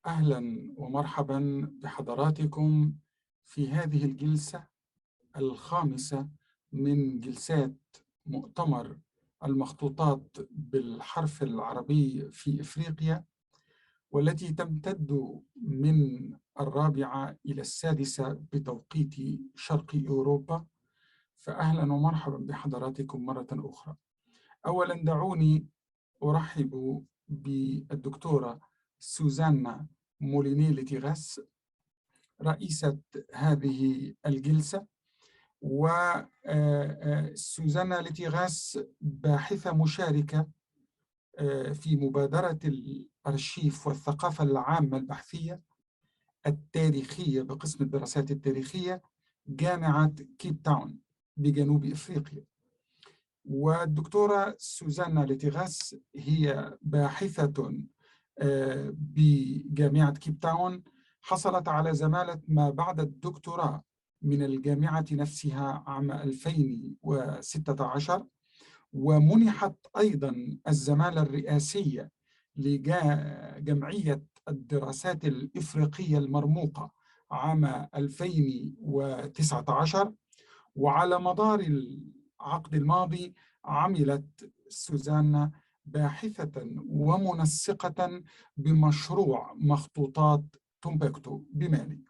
أهلا ومرحبا بحضراتكم في هذه الجلسة الخامسة من جلسات مؤتمر المخطوطات بالحرف العربي في إفريقيا، والتي تمتد من 4 إلى 6 بتوقيت شرق أوروبا. فأهلا ومرحبا بحضراتكم مرة أخرى. أولا دعوني أرحب بالدكتورة سوزانا موليني-ليتيغاس رئيسة هذه الجلسة. وسوزانا ليتيغاس باحثة مشاركة في مبادرة الأرشيف والثقافة العامة البحثية التاريخية بقسم الدراسات التاريخية جامعة كيب تاون بجنوب إفريقيا. والدكتورة سوزانا ليتيغاس هي باحثة بجامعة كيب تاون، حصلت على زمالة ما بعد الدكتوراه من الجامعة نفسها عام 2016، ومنحت أيضا الزمالة الرئاسية لجمعية الدراسات الإفريقية المرموقة عام 2019. وعلى مدار العقد الماضي عملت سوزانا باحثة ومنسقة بمشروع مخطوطات تومبكتو بمالي،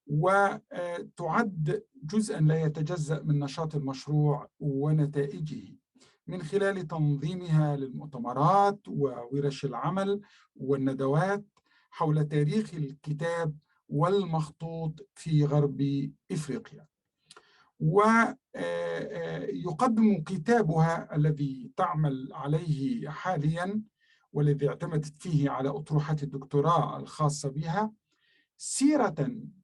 وتعد جزءاً لا يتجزأ من نشاط المشروع ونتائجه من خلال تنظيمها للمؤتمرات وورش العمل والندوات حول تاريخ الكتاب والمخطوط في غرب إفريقيا. ويقدم كتابها الذي تعمل عليه حالياً والذي اعتمدت فيه على أطروحة الدكتوراه الخاصة بها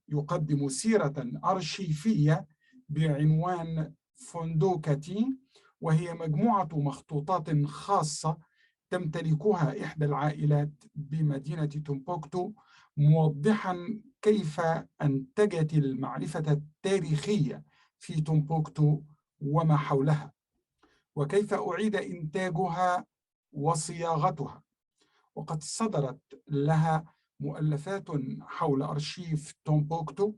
يقدم سيرة أرشيفية بعنوان فوندوكاتي، وهي مجموعة مخطوطات خاصة تمتلكها إحدى العائلات بمدينة تومبوكتو، موضحاً كيف أنتجت المعرفة التاريخية في تومبوكتو وما حولها، وكيف أعيد إنتاجها وصياغتها. وقد صدرت لها مؤلفات حول أرشيف تومبوكتو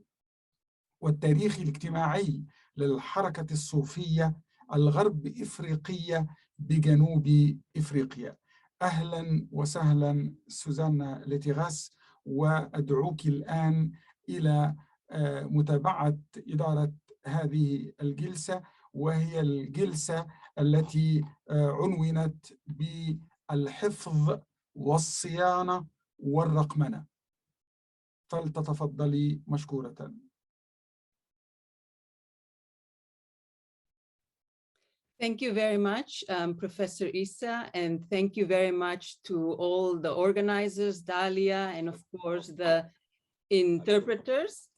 والتاريخ الاجتماعي للحركة الصوفية الغرب إفريقية بجنوب إفريقيا. أهلا وسهلا سوزانا ليتيغاس، وأدعوك الآن إلى متابعة إدارة هذه الجلسة، وهي الجلسة التي عنونت بالحفظ والصيانة والرقمنة. فلتتفضلي مشكورة. Thank you very much, Professor Issa, and thank you very much to all the organizers, Dalia, and of course the interpreters.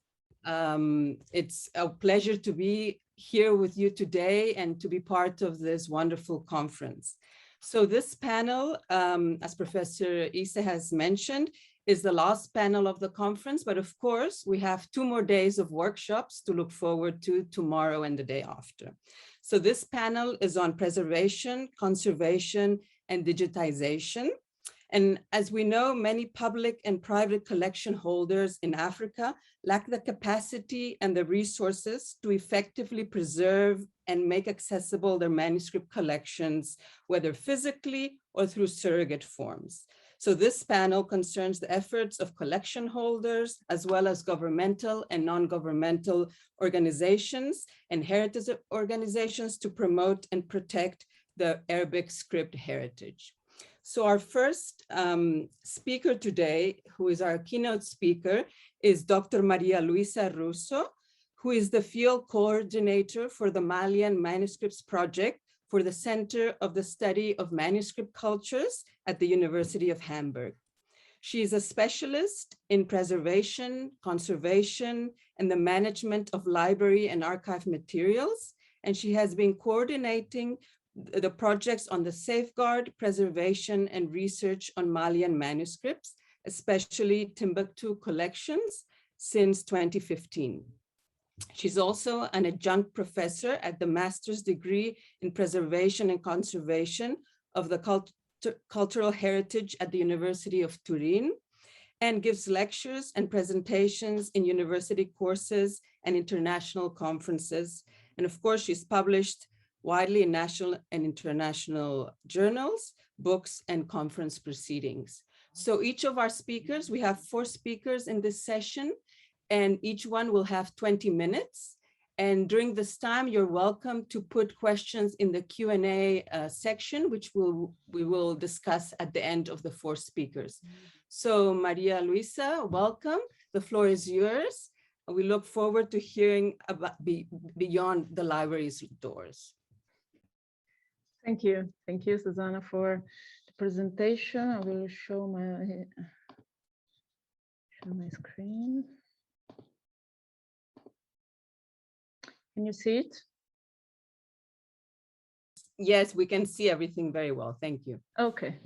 It's a pleasure to be here with you today and to be part of this wonderful conference. So this panel, as Professor Issa has mentioned, is the last panel of the conference, but of course we have 2 more days of workshops to look forward to tomorrow and the day after. So this panel is on preservation, conservation, and digitization. And as we know, many public and private collection holders in Africa lack the capacity and the resources to effectively preserve and make accessible their manuscript collections, whether physically or through surrogate forms. So this panel concerns the efforts of collection holders, as well as governmental and non-governmental organizations and heritage organizations to promote and protect the Arabic script heritage. So our first speaker today, who is our keynote speaker, is Dr. Maria Luisa Russo, who is the field coordinator for the Malian Manuscripts project for the Center of the Study of Manuscript Cultures at the University of Hamburg. She is a specialist in preservation, conservation, and the management of library and archive materials, and she has been coordinating the projects on the safeguard, preservation, and research on Malian manuscripts, especially Timbuktu collections, since 2015. She's also an adjunct professor at the master's degree in preservation and conservation of the cultural heritage at the University of Turin. and gives lectures and presentations in university courses and international conferences. And of course, she's published widely in national and international journals, books, and conference proceedings. So each of our speakers, we have 4 speakers in this session, and each one will have 20 minutes. And during this time, you're welcome to put questions in the Q&A section, which we will discuss at the end of the 4 speakers. So Maria Luisa, welcome. The floor is yours. We look forward to hearing about beyond the library's doors. Thank you. Thank you, Susana, for the presentation. I will show my screen. Can you see it? Yes, we can see everything very well. Thank you. Okay.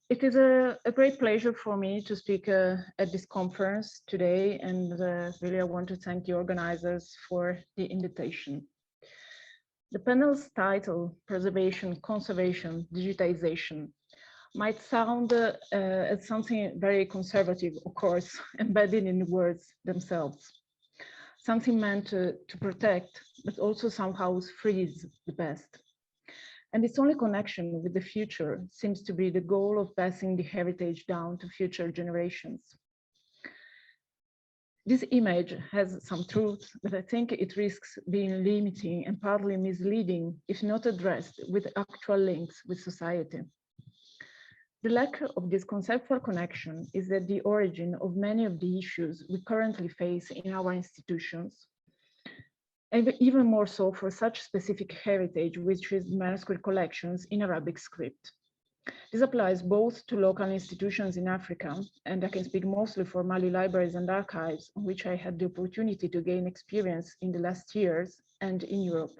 It is a great pleasure for me to speak at this conference today, and really I want to thank the organizers for the invitation. The panel's title, Preservation, Conservation, Digitization, might sound as something very conservative, of course, embedded in the words themselves. Something meant to protect, but also somehow freeze the past. And its only connection with the future seems to be the goal of passing the heritage down to future generations. This image has some truth, but I think it risks being limiting and partly misleading if not addressed with actual links with society. The lack of this conceptual connection is at the origin of many of the issues we currently face in our institutions, and even more so for such specific heritage, which is manuscript collections in Arabic script. This applies both to local institutions in Africa, and I can speak mostly for Mali libraries and archives, on which I had the opportunity to gain experience in the last years, and in Europe.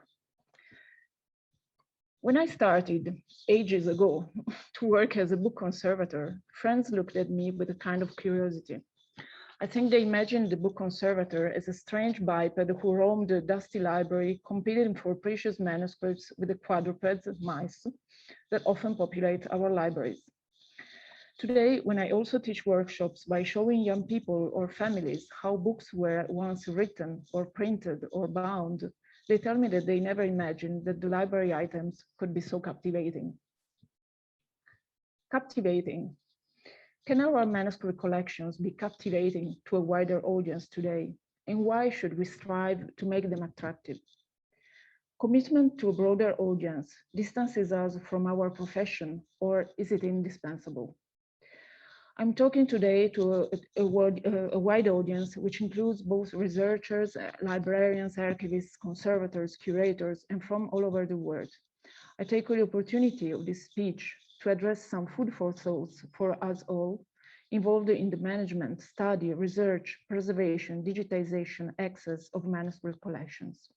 When I started ages ago to work as a book conservator, friends looked at me with a kind of curiosity. I think they imagined the book conservator as a strange biped who roamed the dusty library, competing for precious manuscripts with the quadrupeds, mice, that often populate our libraries. Today, when I also teach workshops by showing young people or families how books were once written or printed or bound, they tell me that they never imagined that the library items could be so captivating. Captivating. Can our manuscript collections be captivating to a wider audience today? And why should we strive to make them attractive? Commitment to a broader audience distances us from our profession, or is it indispensable? I'm talking today to a wide audience, which includes both researchers, librarians, archivists, conservators, curators, and from all over the world. I take the opportunity of this speech to address some food for thought for us all involved in the management, study, research, preservation, digitization, access of manuscript collections.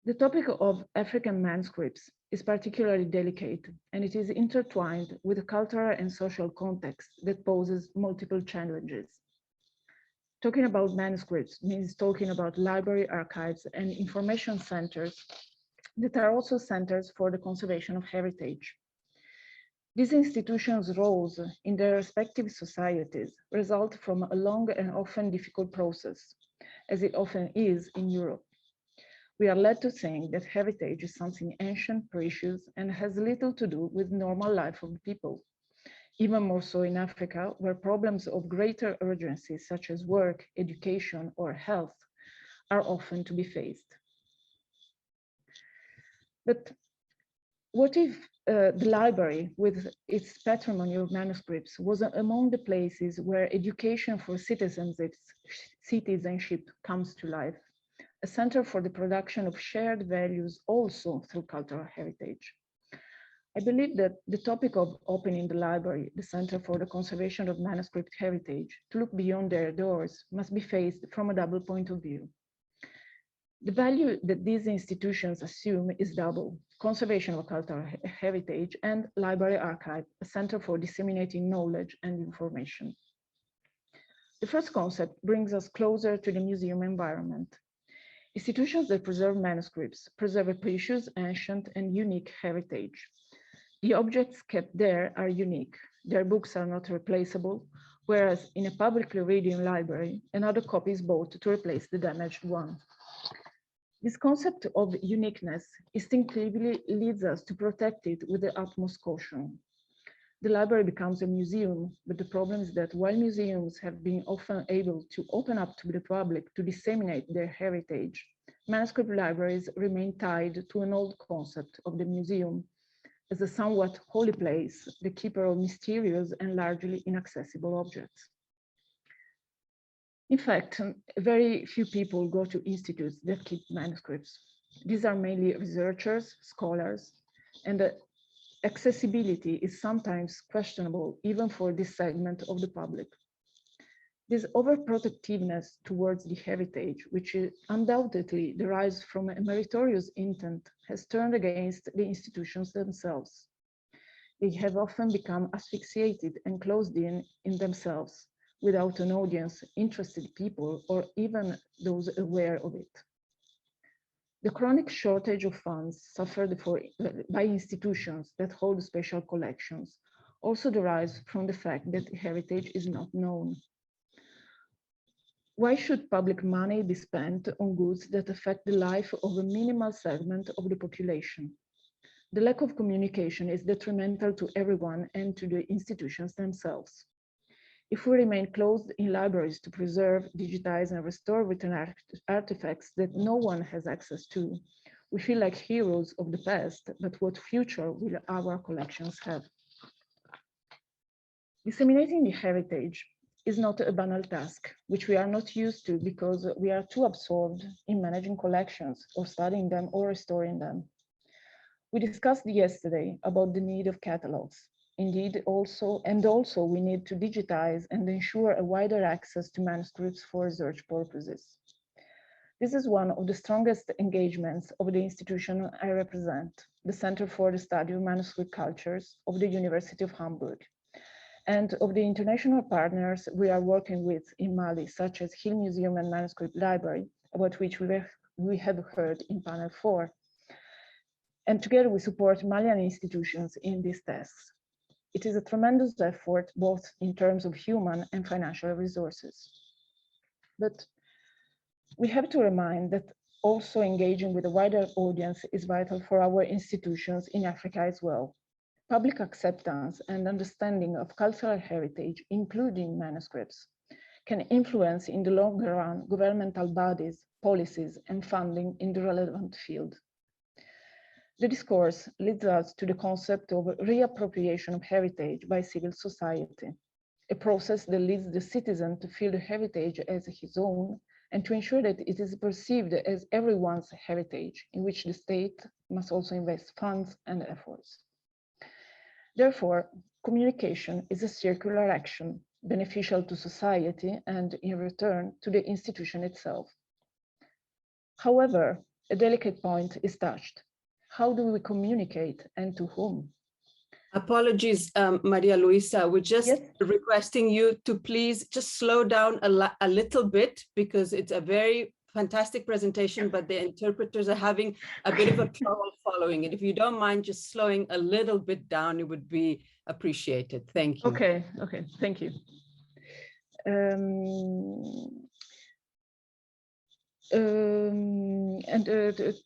The topic of African manuscripts is particularly delicate, and it is intertwined with a cultural and social context that poses multiple challenges. Talking about manuscripts means talking about library archives and information centers that are also centers for the conservation of heritage. These institutions' roles in their respective societies result from a long and often difficult process, as it often is in Europe. We are led to think that heritage is something ancient, precious, and has little to do with normal life of the people. Even more so in Africa, where problems of greater urgency, such as work, education, or health, are often to be faced. But what if the library, with its patrimony of manuscripts, was among the places where education for citizenship comes to life? A center for the production of shared values also through cultural heritage. I believe that the topic of opening the library, the Center for the Conservation of Manuscript Heritage, to look beyond their doors must be faced from a double point of view. The value that these institutions assume is double: conservation of cultural heritage and library archive, a center for disseminating knowledge and information. The first concept brings us closer to the museum environment. Institutions that preserve manuscripts preserve a precious, ancient, and unique heritage. The objects kept there are unique. Their books are not replaceable, whereas in a publicly reading library, another copy is bought to replace the damaged one. This concept of uniqueness instinctively leads us to protect it with the utmost caution. The library becomes a museum, but the problem is that while museums have been often able to open up to the public to disseminate their heritage, manuscript libraries remain tied to an old concept of the museum as a somewhat holy place, the keeper of mysterious and largely inaccessible objects. In fact, very few people go to institutes that keep manuscripts. These are mainly researchers, scholars, and the accessibility is sometimes questionable even for this segment of the public. This overprotectiveness towards the heritage, which undoubtedly derives from a meritorious intent, has turned against the institutions themselves. They have often become asphyxiated and closed in themselves, without an audience, interested people, or even those aware of it. The chronic shortage of funds suffered by institutions that hold special collections also derives from the fact that heritage is not known. Why should public money be spent on goods that affect the life of a minimal segment of the population? The lack of communication is detrimental to everyone and to the institutions themselves. If we remain closed in libraries to preserve, digitize, and restore written artifacts that no one has access to, we feel like heroes of the past, but what future will our collections have? Disseminating the heritage is not a banal task, which we are not used to because we are too absorbed in managing collections or studying them or restoring them. We discussed yesterday about the need of catalogs. Indeed, also we need to digitize and ensure a wider access to manuscripts for research purposes. This is one of the strongest engagements of the institution I represent, the Center for the Study of Manuscript Cultures of the University of Hamburg, and of the international partners we are working with in Mali, such as Hill Museum and Manuscript Library, about which we have heard in panel 4. And together we support Malian institutions in these tasks. It is a tremendous effort, both in terms of human and financial resources. But we have to remind that also engaging with a wider audience is vital for our institutions in Africa as well. Public acceptance and understanding of cultural heritage, including manuscripts, can influence in the long run governmental bodies, policies, and funding in the relevant field. The discourse leads us to the concept of reappropriation of heritage by civil society, a process that leads the citizen to feel the heritage as his own and to ensure that it is perceived as everyone's heritage, in which the state must also invest funds and efforts. Therefore, communication is a circular action, beneficial to society and, in return, to the institution itself. However, a delicate point is touched. How do we communicate and to whom? Apologies, Maria Luisa, we're just requesting you to please just slow down a little bit because it's a very fantastic presentation, but the interpreters are having a bit of a trouble following it. If you don't mind just slowing a little bit down, it would be appreciated. Thank you. Okay, thank you. And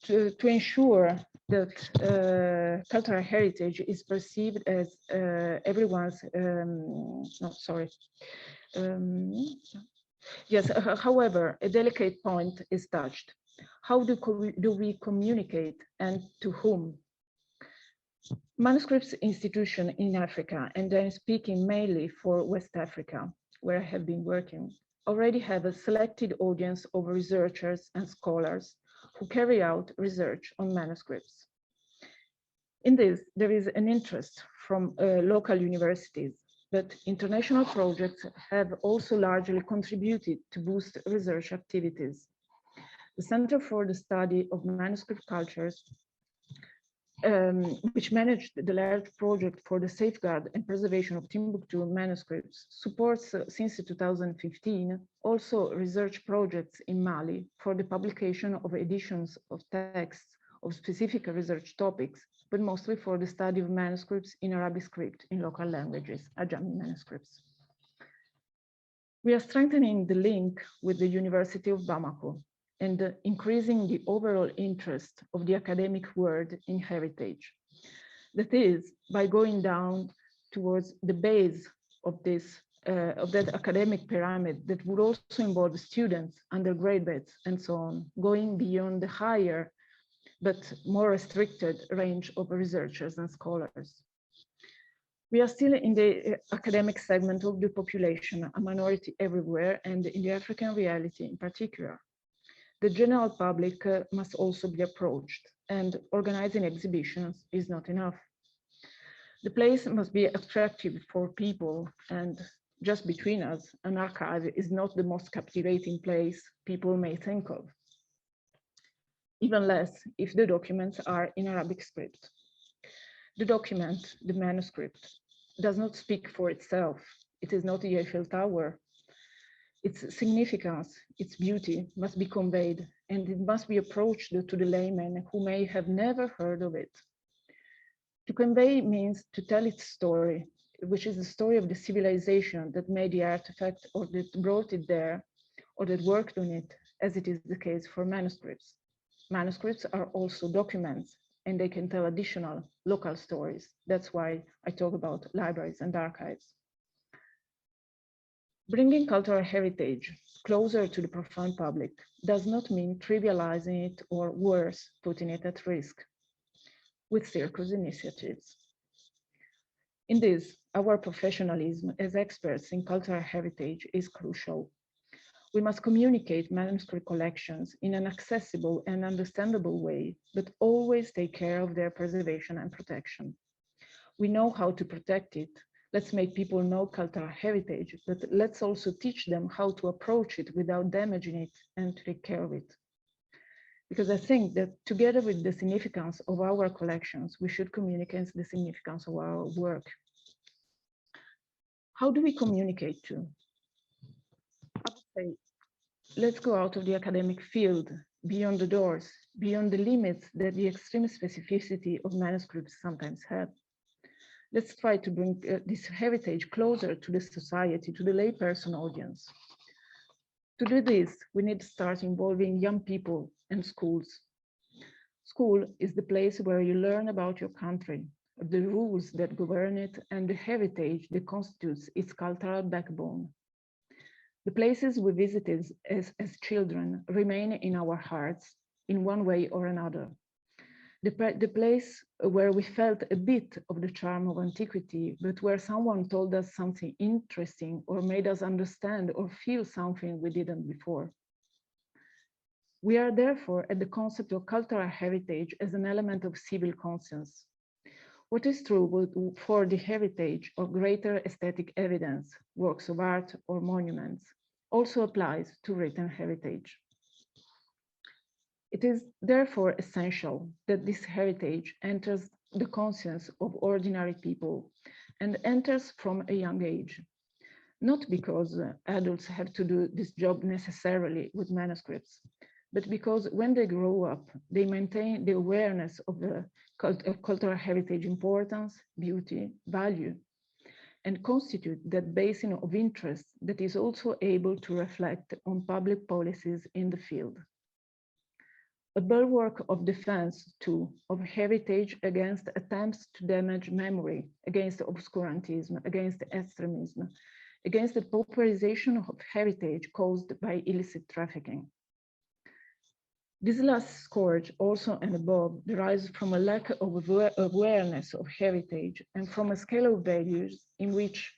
to ensure that cultural heritage is perceived as everyone's, however, a delicate point is touched. How do we communicate and to whom? Manuscripts institution in Africa, and I'm speaking mainly for West Africa, where I have been working, already have a selected audience of researchers and scholars who carry out research on manuscripts. In this, there is an interest from local universities, but international projects have also largely contributed to boost research activities. The Center for the Study of Manuscript Cultures, which managed the large project for the safeguard and preservation of Timbuktu manuscripts, supports since 2015 also research projects in Mali for the publication of editions of texts of specific research topics but mostly for the study of manuscripts in Arabic script in local languages, Ajami manuscripts. We are strengthening the link with the University of Bamako and increasing the overall interest of the academic world in heritage. That is, by going down towards the base of that academic pyramid that would also involve students, undergraduates, and so on, going beyond the higher but more restricted range of researchers and scholars. We are still in the academic segment of the population, a minority everywhere, and in the African reality in particular. The general public must also be approached, and organizing exhibitions is not enough. The place must be attractive for people, and just between us, an archive is not the most captivating place people may think of. Even less if the documents are in Arabic script. The document, the manuscript, does not speak for itself. It is not the Eiffel Tower. Its significance, its beauty must be conveyed, and it must be approached to the layman who may have never heard of it. To convey means to tell its story, which is the story of the civilization that made the artifact or that brought it there, or that worked on it, as it is the case for manuscripts. Manuscripts are also documents, and they can tell additional local stories. That's why I talk about libraries and archives. Bringing cultural heritage closer to the profound public does not mean trivializing it or worse, putting it at risk with circus initiatives. In this, our professionalism as experts in cultural heritage is crucial. We must communicate manuscript collections in an accessible and understandable way, but always take care of their preservation and protection. We know how to protect it. Let's make people know cultural heritage, but let's also teach them how to approach it without damaging it and to take care of it. Because I think that together with the significance of our collections, we should communicate the significance of our work. How do we communicate to? I would say, let's go out of the academic field, beyond the doors, beyond the limits that the extreme specificity of manuscripts sometimes have. Let's try to bring this heritage closer to the society, to the layperson audience. To do this, we need to start involving young people and schools. School is the place where you learn about your country, the rules that govern it, and the heritage that constitutes its cultural backbone. The places we visited as children remain in our hearts in one way or another. The place where we felt a bit of the charm of antiquity, but where someone told us something interesting or made us understand or feel something we didn't before. We are therefore at the concept of cultural heritage as an element of civil conscience. What is true for the heritage or greater aesthetic evidence, works of art or monuments, also applies to written heritage. It is therefore essential that this heritage enters the conscience of ordinary people and enters from a young age, not because adults have to do this job necessarily with manuscripts, but because when they grow up, they maintain the awareness of the cultural heritage importance, beauty, value, and constitute that basin of interest that is also able to reflect on public policies in the field. A bulwark of defense, too, of heritage against attempts to damage memory, against obscurantism, against extremism, against the pauperization of heritage caused by illicit trafficking. This last scourge, also and above, derives from a lack of awareness of heritage and from a scale of values in which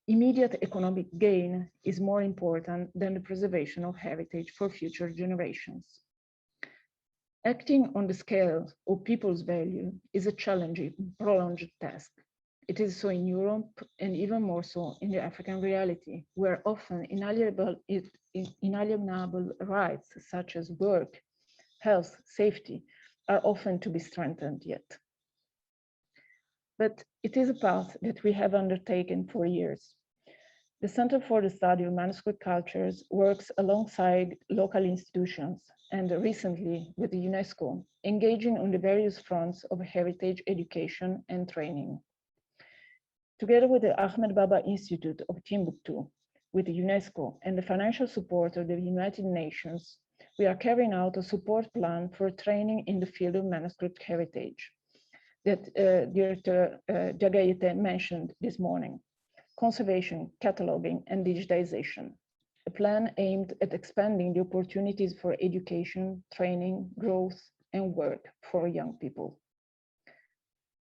immediate economic gain is more important than the preservation of heritage for future generations. Acting on the scale of people's value is a challenging, prolonged task. It is so in Europe and even more so in the African reality, where often inalienable rights such as work, health, safety are often to be strengthened yet. But it is a path that we have undertaken for years. The Center for the Study of Manuscript Cultures works alongside local institutions and recently with the UNESCO, engaging on the various fronts of heritage education and training. Together with the Ahmed Baba Institute of Timbuktu, with the UNESCO and the financial support of the United Nations, we are carrying out a support plan for training in the field of manuscript heritage that Director Jagayete mentioned this morning: conservation, cataloging, and digitization. A plan aimed at expanding the opportunities for education, training, growth, and work for young people.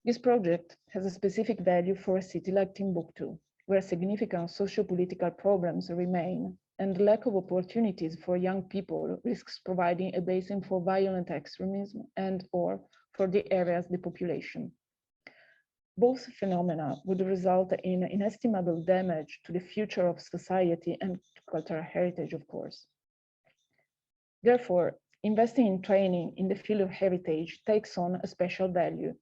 This project has a specific value for a city like Timbuktu, where significant socio-political problems remain, and the lack of opportunities for young people risks providing a basis for violent extremism and/or for the area's depopulation. Both phenomena would result in inestimable damage to the future of society and cultural heritage, of course. Therefore, investing in training in the field of heritage takes on a special value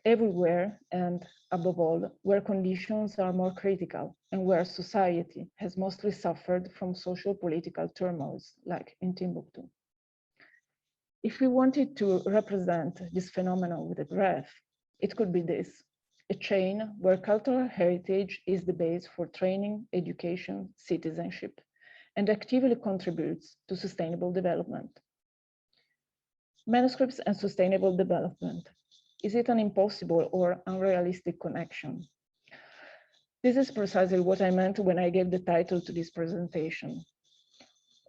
everywhere and, above all, where conditions are more critical and where society has mostly suffered from social-political turmoils, like in Timbuktu. If we wanted to represent this phenomenon with a graph, it could be this: a chain where cultural heritage is the base for training, education, citizenship, and actively contributes to sustainable development. Manuscripts and sustainable development. Is it an impossible or unrealistic connection? This is precisely what I meant when I gave the title to this presentation.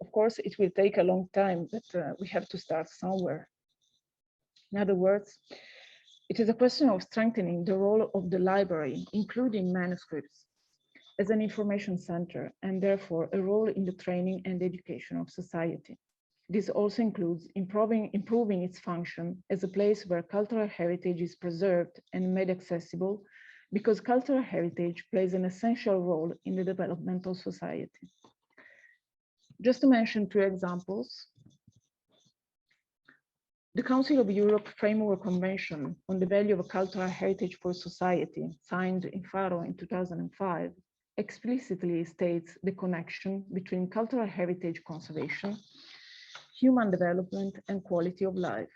Of course, it will take a long time, but we have to start somewhere. In other words, it is a question of strengthening the role of the library, including manuscripts, as an information center, and therefore a role in the training and education of society. This also includes improving its function as a place where cultural heritage is preserved and made accessible, because cultural heritage plays an essential role in the development of society. Just to mention two examples, the Council of Europe Framework Convention on the Value of Cultural Heritage for Society, signed in Faro in 2005, explicitly states the connection between cultural heritage conservation, human development, and quality of life.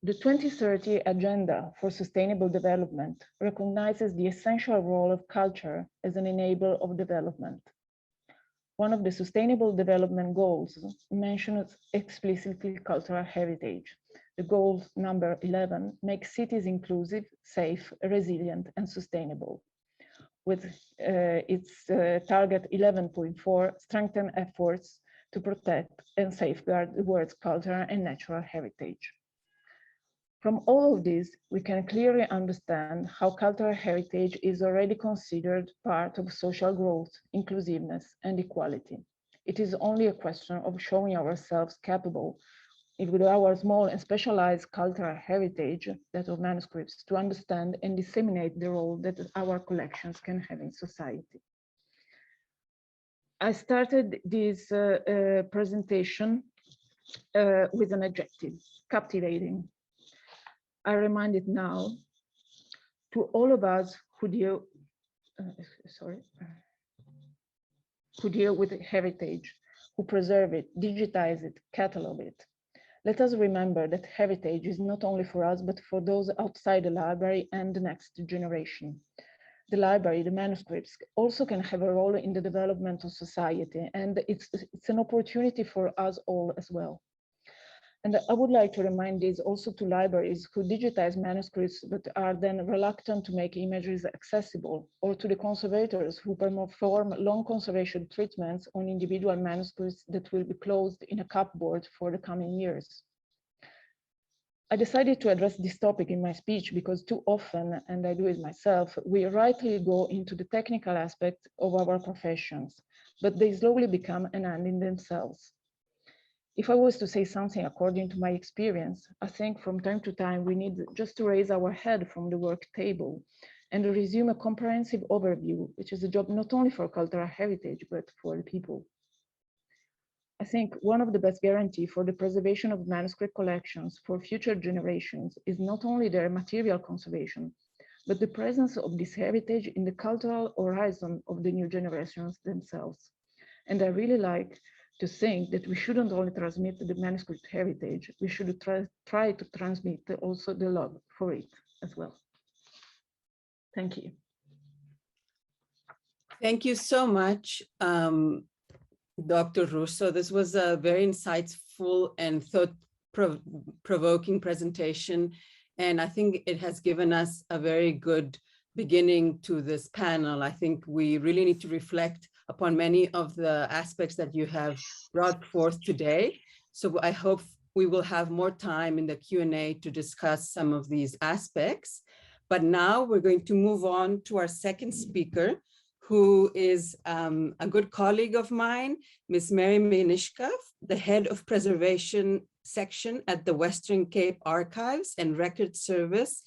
The 2030 Agenda for Sustainable Development recognizes the essential role of culture as an enabler of development. One of the Sustainable Development Goals mentions explicitly cultural heritage. The goal number 11 makes cities inclusive, safe, resilient, and sustainable. With its target 11.4, strengthen efforts to protect and safeguard the world's cultural and natural heritage. From all of this, we can clearly understand how cultural heritage is already considered part of social growth, inclusiveness, and equality. It is only a question of showing ourselves capable, with our small and specialized cultural heritage, that of manuscripts, to understand and disseminate the role that our collections can have in society. I started this presentation with an adjective: captivating. I remind it now to all of us who deal with heritage, who preserve it, digitize it, catalog it. Let us remember that heritage is not only for us, but for those outside the library and the next generation. The library, the manuscripts, also can have a role in the development of society, and it's an opportunity for us all as well. And I would like to remind this also to libraries who digitize manuscripts but are then reluctant to make images accessible, or to the conservators who perform long conservation treatments on individual manuscripts that will be closed in a cupboard for the coming years. I decided to address this topic in my speech because too often, and I do it myself, we rightly go into the technical aspect of our professions, but they slowly become an end in themselves. If I was to say something according to my experience, I think from time to time we need just to raise our head from the work table and resume a comprehensive overview, which is a job not only for cultural heritage, but for the people. I think one of the best guarantees for the preservation of manuscript collections for future generations is not only their material conservation, but the presence of this heritage in the cultural horizon of the new generations themselves. And I really like to think that we shouldn't only transmit the manuscript heritage, we should try to transmit also the love for it as well. Thank you. Thank you so much, Dr. Russo. This was a very insightful and thought-provoking presentation, and I think it has given us a very good beginning to this panel. I think we really need to reflect upon many of the aspects that you have brought forth today. So I hope we will have more time in the Q&A to discuss some of these aspects. But now we're going to move on to our second speaker, who is a good colleague of mine, Ms. Mary Menishkov, the head of preservation section at the Western Cape Archives and Record Service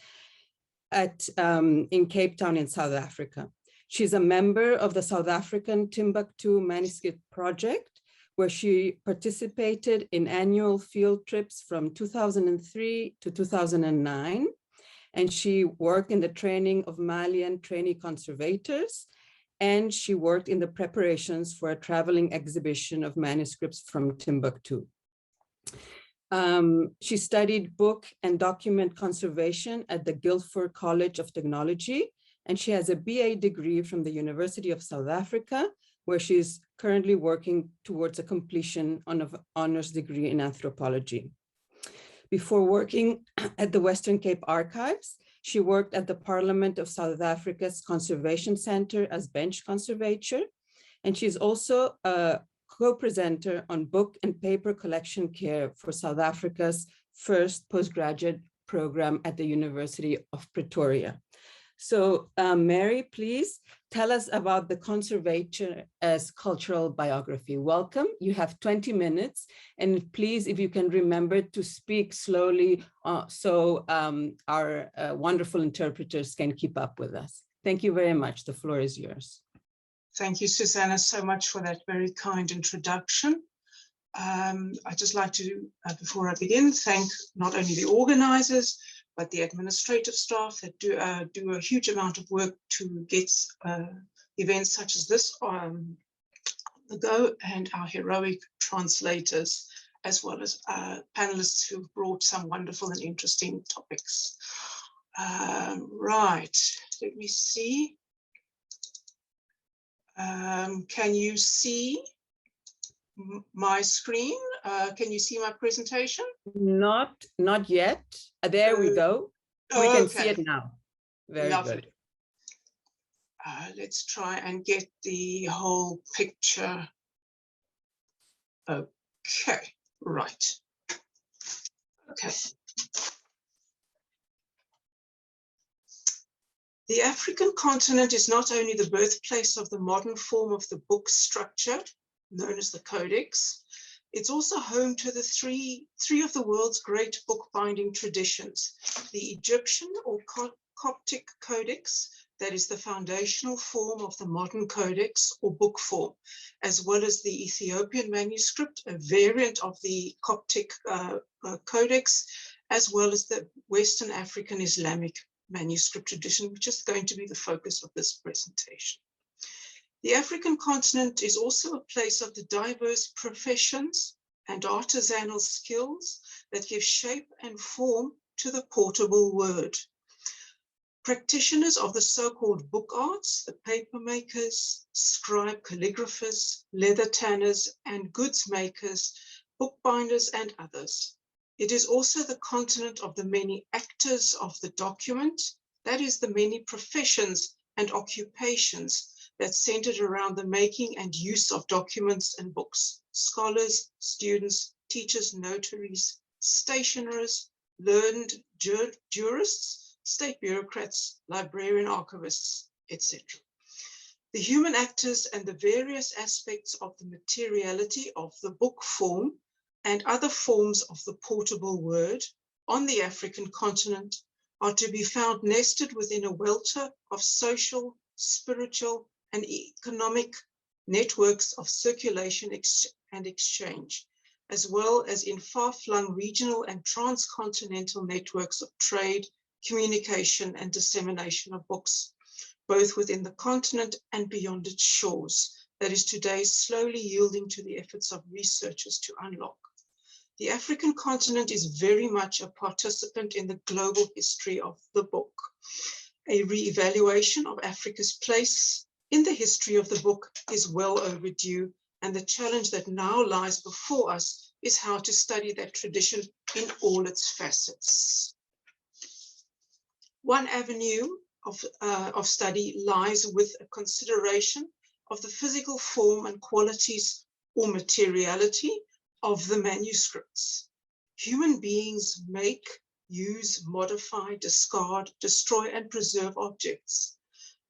in Cape Town in South Africa. She's a member of the South African Timbuktu Manuscript Project, where she participated in annual field trips from 2003 to 2009. And she worked in the training of Malian trainee conservators, and she worked in the preparations for a traveling exhibition of manuscripts from Timbuktu. She studied book and document conservation at the Guildford College of Technology, and she has a BA degree from the University of South Africa, where she's currently working towards a completion of an honors degree in anthropology. Before working at the Western Cape Archives, she worked at the Parliament of South Africa's Conservation Center as bench conservator, and she's also a co-presenter on book and paper collection care for South Africa's first postgraduate program at the University of Pretoria. So Mary, please tell us about the conservator as cultural biography. Welcome, you have 20 minutes, and please, if you can remember to speak slowly so our wonderful interpreters can keep up with us. Thank you very much, the floor is yours. Thank you, Susana, so much for that very kind introduction. I'd just like to, before I begin, thank not only the organizers, but the administrative staff that do a huge amount of work to get events such as this on the go, and our heroic translators, as well as panelists who've brought some wonderful and interesting topics. Right, let me see. Can you see my screen? Can you see my presentation? Not yet. There we go. We can see it now. Very Lovely. Good. Let's try and get the whole picture. Okay, right. Okay. The African continent is not only the birthplace of the modern form of the book structure, known as the Codex, it's also home to the three of the world's great bookbinding traditions: the Egyptian or Coptic Codex, that is the foundational form of the modern Codex or book form, as well as the Ethiopian manuscript, a variant of the Coptic Codex, as well as the Western African Islamic manuscript tradition, which is going to be the focus of this presentation. The African continent is also a place of the diverse professions and artisanal skills that give shape and form to the portable word. Practitioners of the so-called book arts, the paper makers, scribe calligraphers, leather tanners, and goods makers, bookbinders, and others. It is also the continent of the many actors of the document, that is, the many professions and occupations that centered around the making and use of documents and books: scholars, students, teachers, notaries, stationers, learned jurists, state bureaucrats, librarian archivists, etc. The human actors and the various aspects of the materiality of the book form and other forms of the portable word on the African continent are to be found nested within a welter of social, spiritual, and economic networks of circulation and exchange, as well as in far-flung regional and transcontinental networks of trade, communication and dissemination of books, both within the continent and beyond its shores, that is today slowly yielding to the efforts of researchers to unlock. The African continent is very much a participant in the global history of the book. A re-evaluation of Africa's place in the history of the book is well overdue, and the challenge that now lies before us is how to study that tradition in all its facets. One avenue of study lies with a consideration of the physical form and qualities or materiality of the manuscripts. Human beings make, use, modify, discard, destroy, and preserve objects.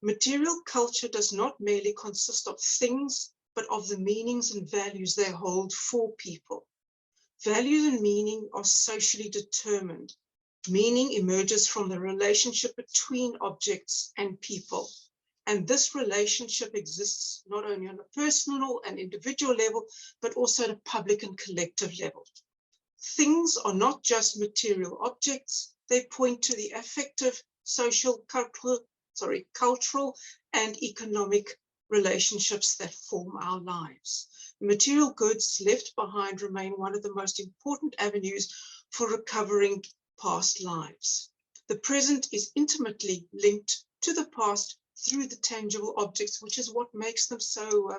Material culture does not merely consist of things, but of the meanings and values they hold for people. Values and meaning are socially determined. Meaning emerges from the relationship between objects and people. And this relationship exists not only on a personal and individual level, but also at a public and collective level. Things are not just material objects, they point to the affective, social, cultural, and economic relationships that form our lives. The material goods left behind remain one of the most important avenues for recovering past lives. The present is intimately linked to the past through the tangible objects, which is what makes them so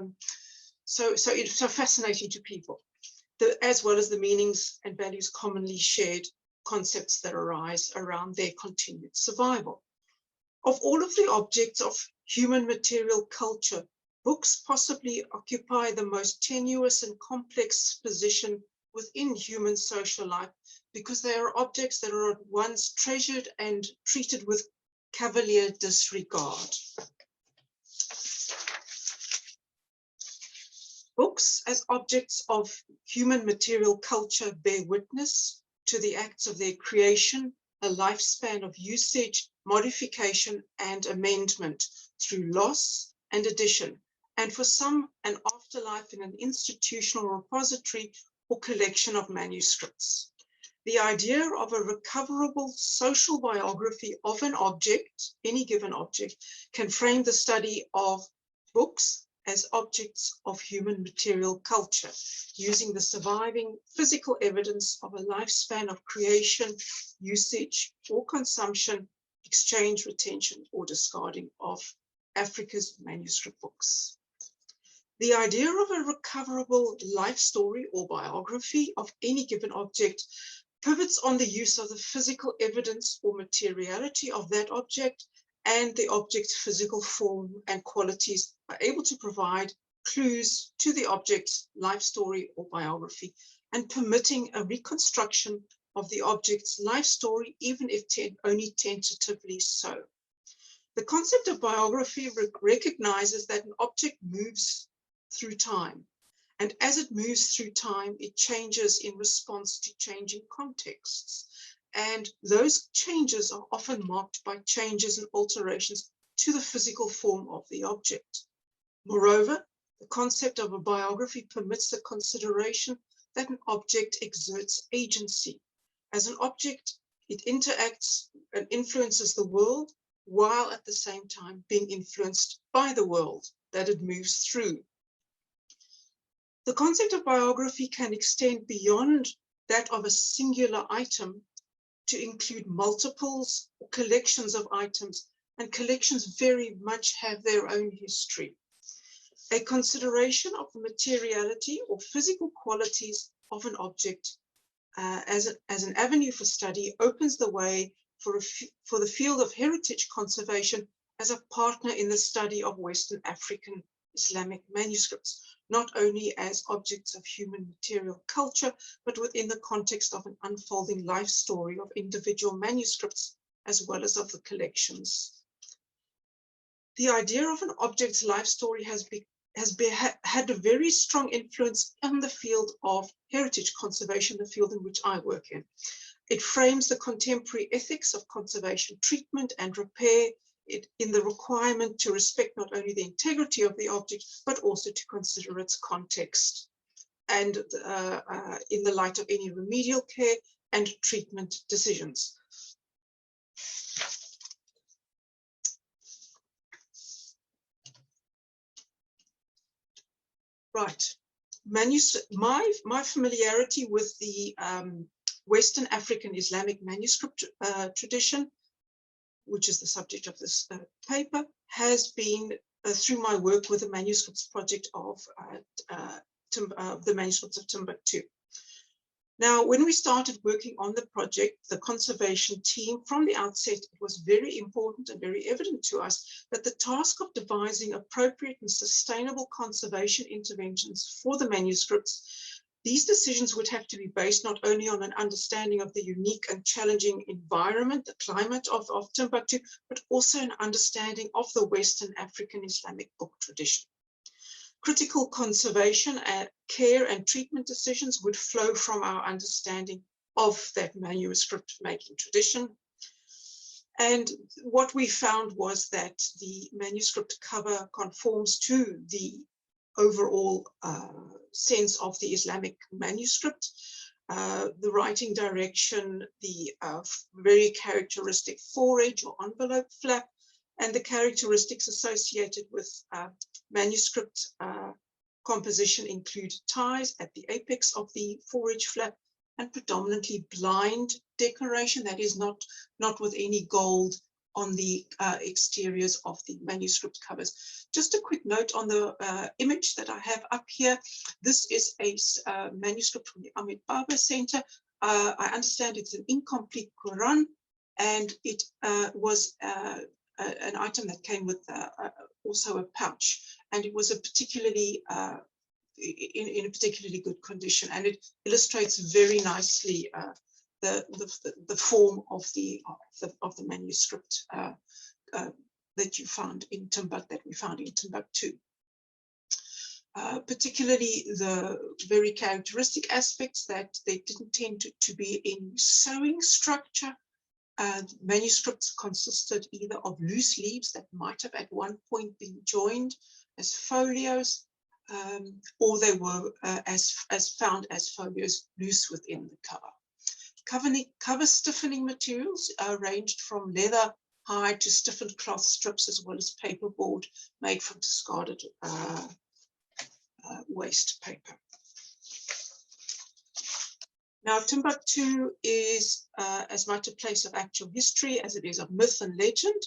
fascinating to people, as well as the meanings and values commonly shared, concepts that arise around their continued survival. Of all of the objects of human material culture, books possibly occupy the most tenuous and complex position within human social life, because they are objects that are at once treasured and treated with cavalier disregard. Books as objects of human material culture bear witness to the acts of their creation, a lifespan of usage, modification, and amendment through loss and addition, and for some, an afterlife in an institutional repository or collection of manuscripts. The idea of a recoverable social biography of an object, any given object, can frame the study of books as objects of human material culture, using the surviving physical evidence of a lifespan of creation, usage, or consumption, exchange, retention, or discarding of Africa's manuscript books. The idea of a recoverable life story or biography of any given object pivots on the use of the physical evidence or materiality of that object, and the object's physical form and qualities are able to provide clues to the object's life story or biography, and permitting a reconstruction of the object's life story, even if only tentatively so. The concept of biography recognizes that an object moves through time, and as it moves through time, it changes in response to changing contexts. And those changes are often marked by changes and alterations to the physical form of the object. Moreover, the concept of a biography permits the consideration that an object exerts agency. As an object, it interacts and influences the world, while at the same time being influenced by the world that it moves through. The concept of biography can extend beyond that of a singular item to include multiples or collections of items, and collections very much have their own history. A consideration of the materiality or physical qualities of an object as an avenue for study opens the way for the field of heritage conservation as a partner in the study of Western African Islamic manuscripts, not only as objects of human material culture, but within the context of an unfolding life story of individual manuscripts, as well as of the collections. The idea of an object's life story has had a very strong influence on the field of heritage conservation, the field in which I work in. It frames the contemporary ethics of conservation treatment and repair in the requirement to respect not only the integrity of the object, but also to consider its context, and in the light of any remedial care and treatment decisions. Right. My familiarity with the Western African Islamic manuscript tradition, which is the subject of this paper, has been through my work with the Manuscripts project of the Manuscripts of Timbuktu. Now, when we started working on the project, the conservation team, from the outset, it was very important and very evident to us that the task of devising appropriate and sustainable conservation interventions for the manuscripts, these decisions would have to be based not only on an understanding of the unique and challenging environment, the climate of Timbuktu, but also an understanding of the Western African Islamic book tradition. Critical conservation, care and treatment decisions would flow from our understanding of that manuscript making tradition. And what we found was that the manuscript cover conforms to the overall sense of the Islamic manuscript. The writing direction, the very characteristic foredge or envelope flap, and the characteristics associated with manuscript composition include ties at the apex of the foredge flap and predominantly blind decoration, that is not with any gold on the exteriors of the manuscript covers. Just a quick note on the image that I have up here. This is a manuscript from the Ahmed Baba Center. I understand it's an incomplete Quran, and it was an item that came with also a pouch, and it was a particularly in a particularly good condition, and it illustrates very nicely the form of the manuscript that you found in Timbuktu. Particularly the very characteristic aspects that they didn't tend to be in sewing structure. Manuscripts consisted either of loose leaves that might have at one point been joined as folios, or they were as found as folios loose within the cover. Cover stiffening materials ranged from leather, hide to stiffened cloth strips, as well as paperboard made from discarded waste paper. Now, Timbuktu is as much a place of actual history as it is of myth and legend,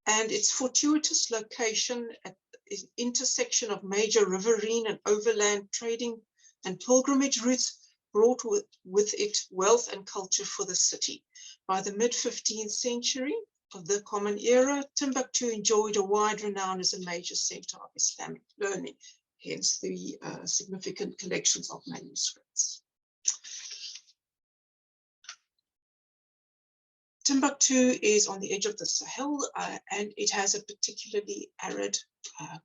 and its fortuitous location at the intersection of major riverine and overland trading and pilgrimage routes brought with it wealth and culture for the city. By the mid-15th century of the Common Era, Timbuktu enjoyed a wide renown as a major center of Islamic learning, hence the significant collections of manuscripts. Timbuktu is on the edge of the Sahel, and it has a particularly arid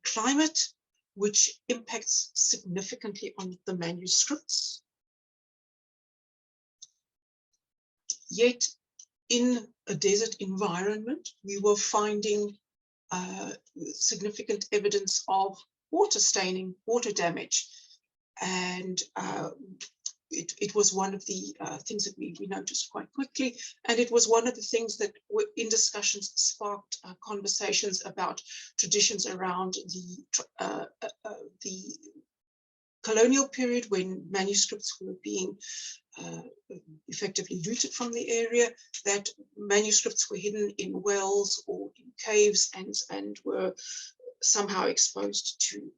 climate, which impacts significantly on the manuscripts. Yet, in a desert environment, we were finding significant evidence of water staining, water damage, and it was one of the things that we noticed quite quickly, and it was one of the things that were in discussions sparked conversations about traditions around the colonial period, when manuscripts were being effectively looted from the area, that manuscripts were hidden in wells or in caves and were somehow exposed to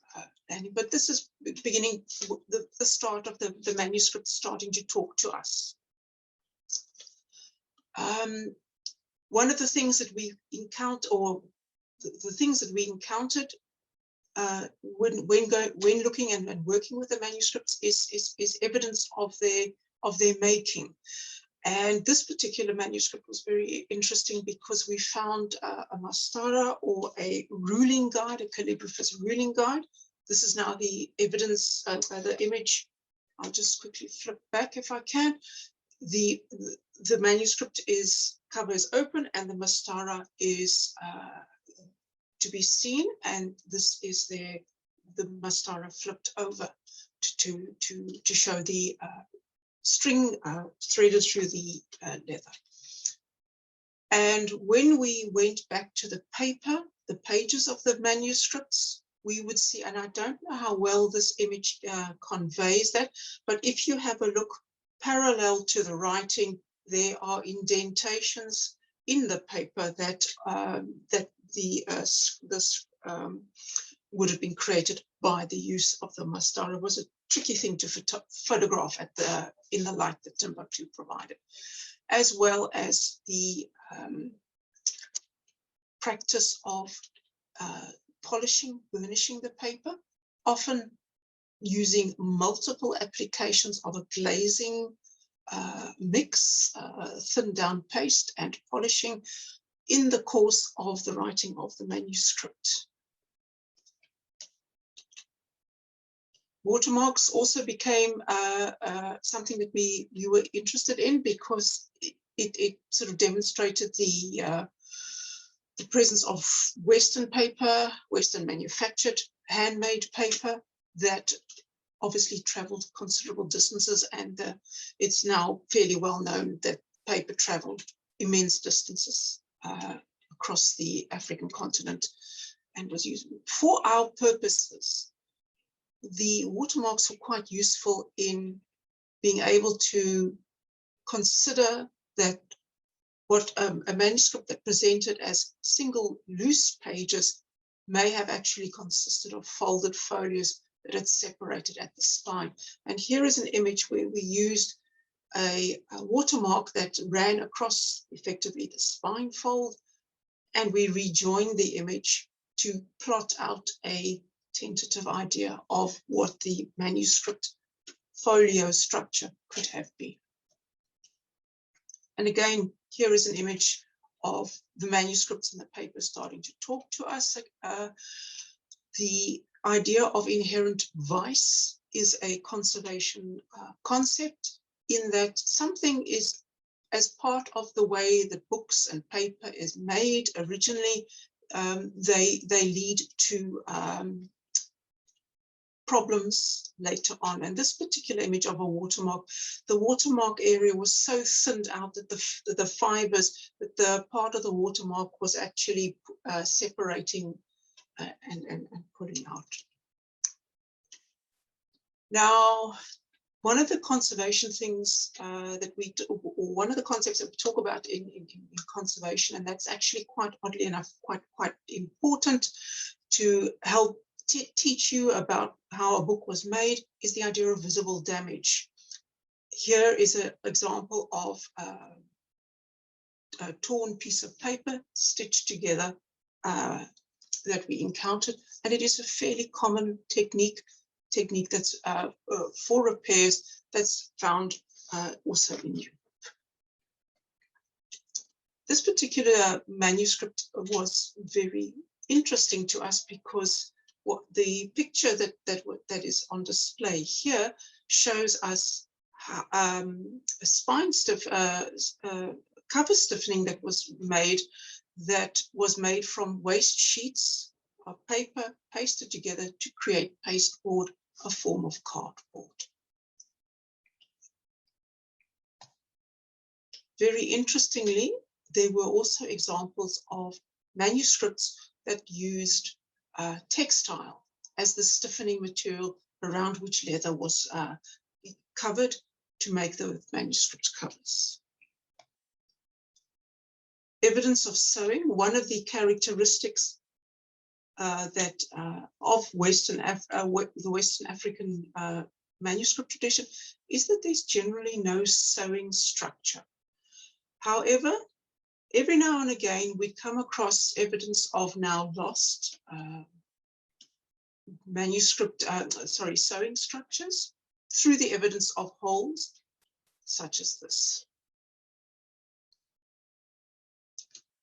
landing. But this is beginning the start of the manuscript starting to talk to us. One of the things that we encountered, or the things that we encountered when looking and working with the manuscripts is evidence of their making. And this particular manuscript was very interesting because we found a mastara, or a ruling guide, a calligrapher's ruling guide. This is now the evidence, the image. I'll just quickly flip back if I can. The manuscript cover is open, and the mastara is to be seen, and this is the mastara flipped over to show the string threaded through the leather. And when we went back to the paper, the pages of the manuscripts, we would see, and I don't know how well this image conveys that, but if you have a look parallel to the writing, there are indentations in the paper that this would have been created by the use of the mascara. It was a tricky thing to photograph in the light that Timbuktu provided, as well as the practice of polishing, burnishing the paper, often using multiple applications of a glazing mix, thin down paste and polishing in the course of the writing of the manuscript. Watermarks also became something that we were interested in because it sort of demonstrated the presence of Western paper, Western manufactured, handmade paper that obviously traveled considerable distances, and it's now fairly well known that paper traveled immense distances across the African continent and was used for our purposes. The watermarks were quite useful in being able to consider that what a manuscript that presented as single loose pages may have actually consisted of folded folios that had separated at the spine. And here is an image where we used a watermark that ran across effectively the spine fold, and we rejoined the image to plot out a tentative idea of what the manuscript folio structure could have been. And again, here is an image of the manuscripts and the paper starting to talk to us. The idea of inherent vice is a conservation concept, in that something is, as part of the way that books and paper is made originally, they lead to problems later on. And this particular image of a watermark, the watermark area was so thinned out that the fibers, that the part of the watermark was actually separating and pulling out. Now, one of the conservation things one of the concepts that we talk about in conservation, and that's actually quite oddly enough quite important to help teach you about how a book was made, is the idea of visible damage. Here is an example of a torn piece of paper stitched together that we encountered, and it is a fairly common technique that's for repairs that's found also in Europe. This particular manuscript was very interesting to us because what the picture that is on display here shows us a spine cover stiffening that was made from waste sheets of paper pasted together to create pasteboard, a form of cardboard. Very interestingly, there were also examples of manuscripts that used textile as the stiffening material around which leather was covered to make the manuscript covers. Evidence of sewing. One of the characteristics of the Western African manuscript tradition is that there's generally no sewing structure. However, every now and again, we come across evidence of now lost sewing structures through the evidence of holes, such as this.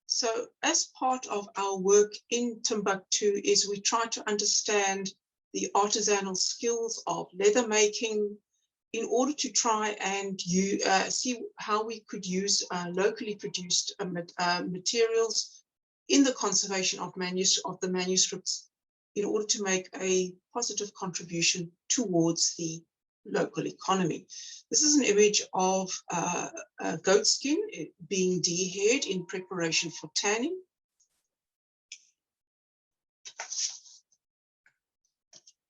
So as part of our work in Timbuktu is we try to understand the artisanal skills of leather making in order to try and see how we could use locally produced materials in the conservation of the manuscripts in order to make a positive contribution towards the local economy. This is an image of goat skin being dehaired in preparation for tanning.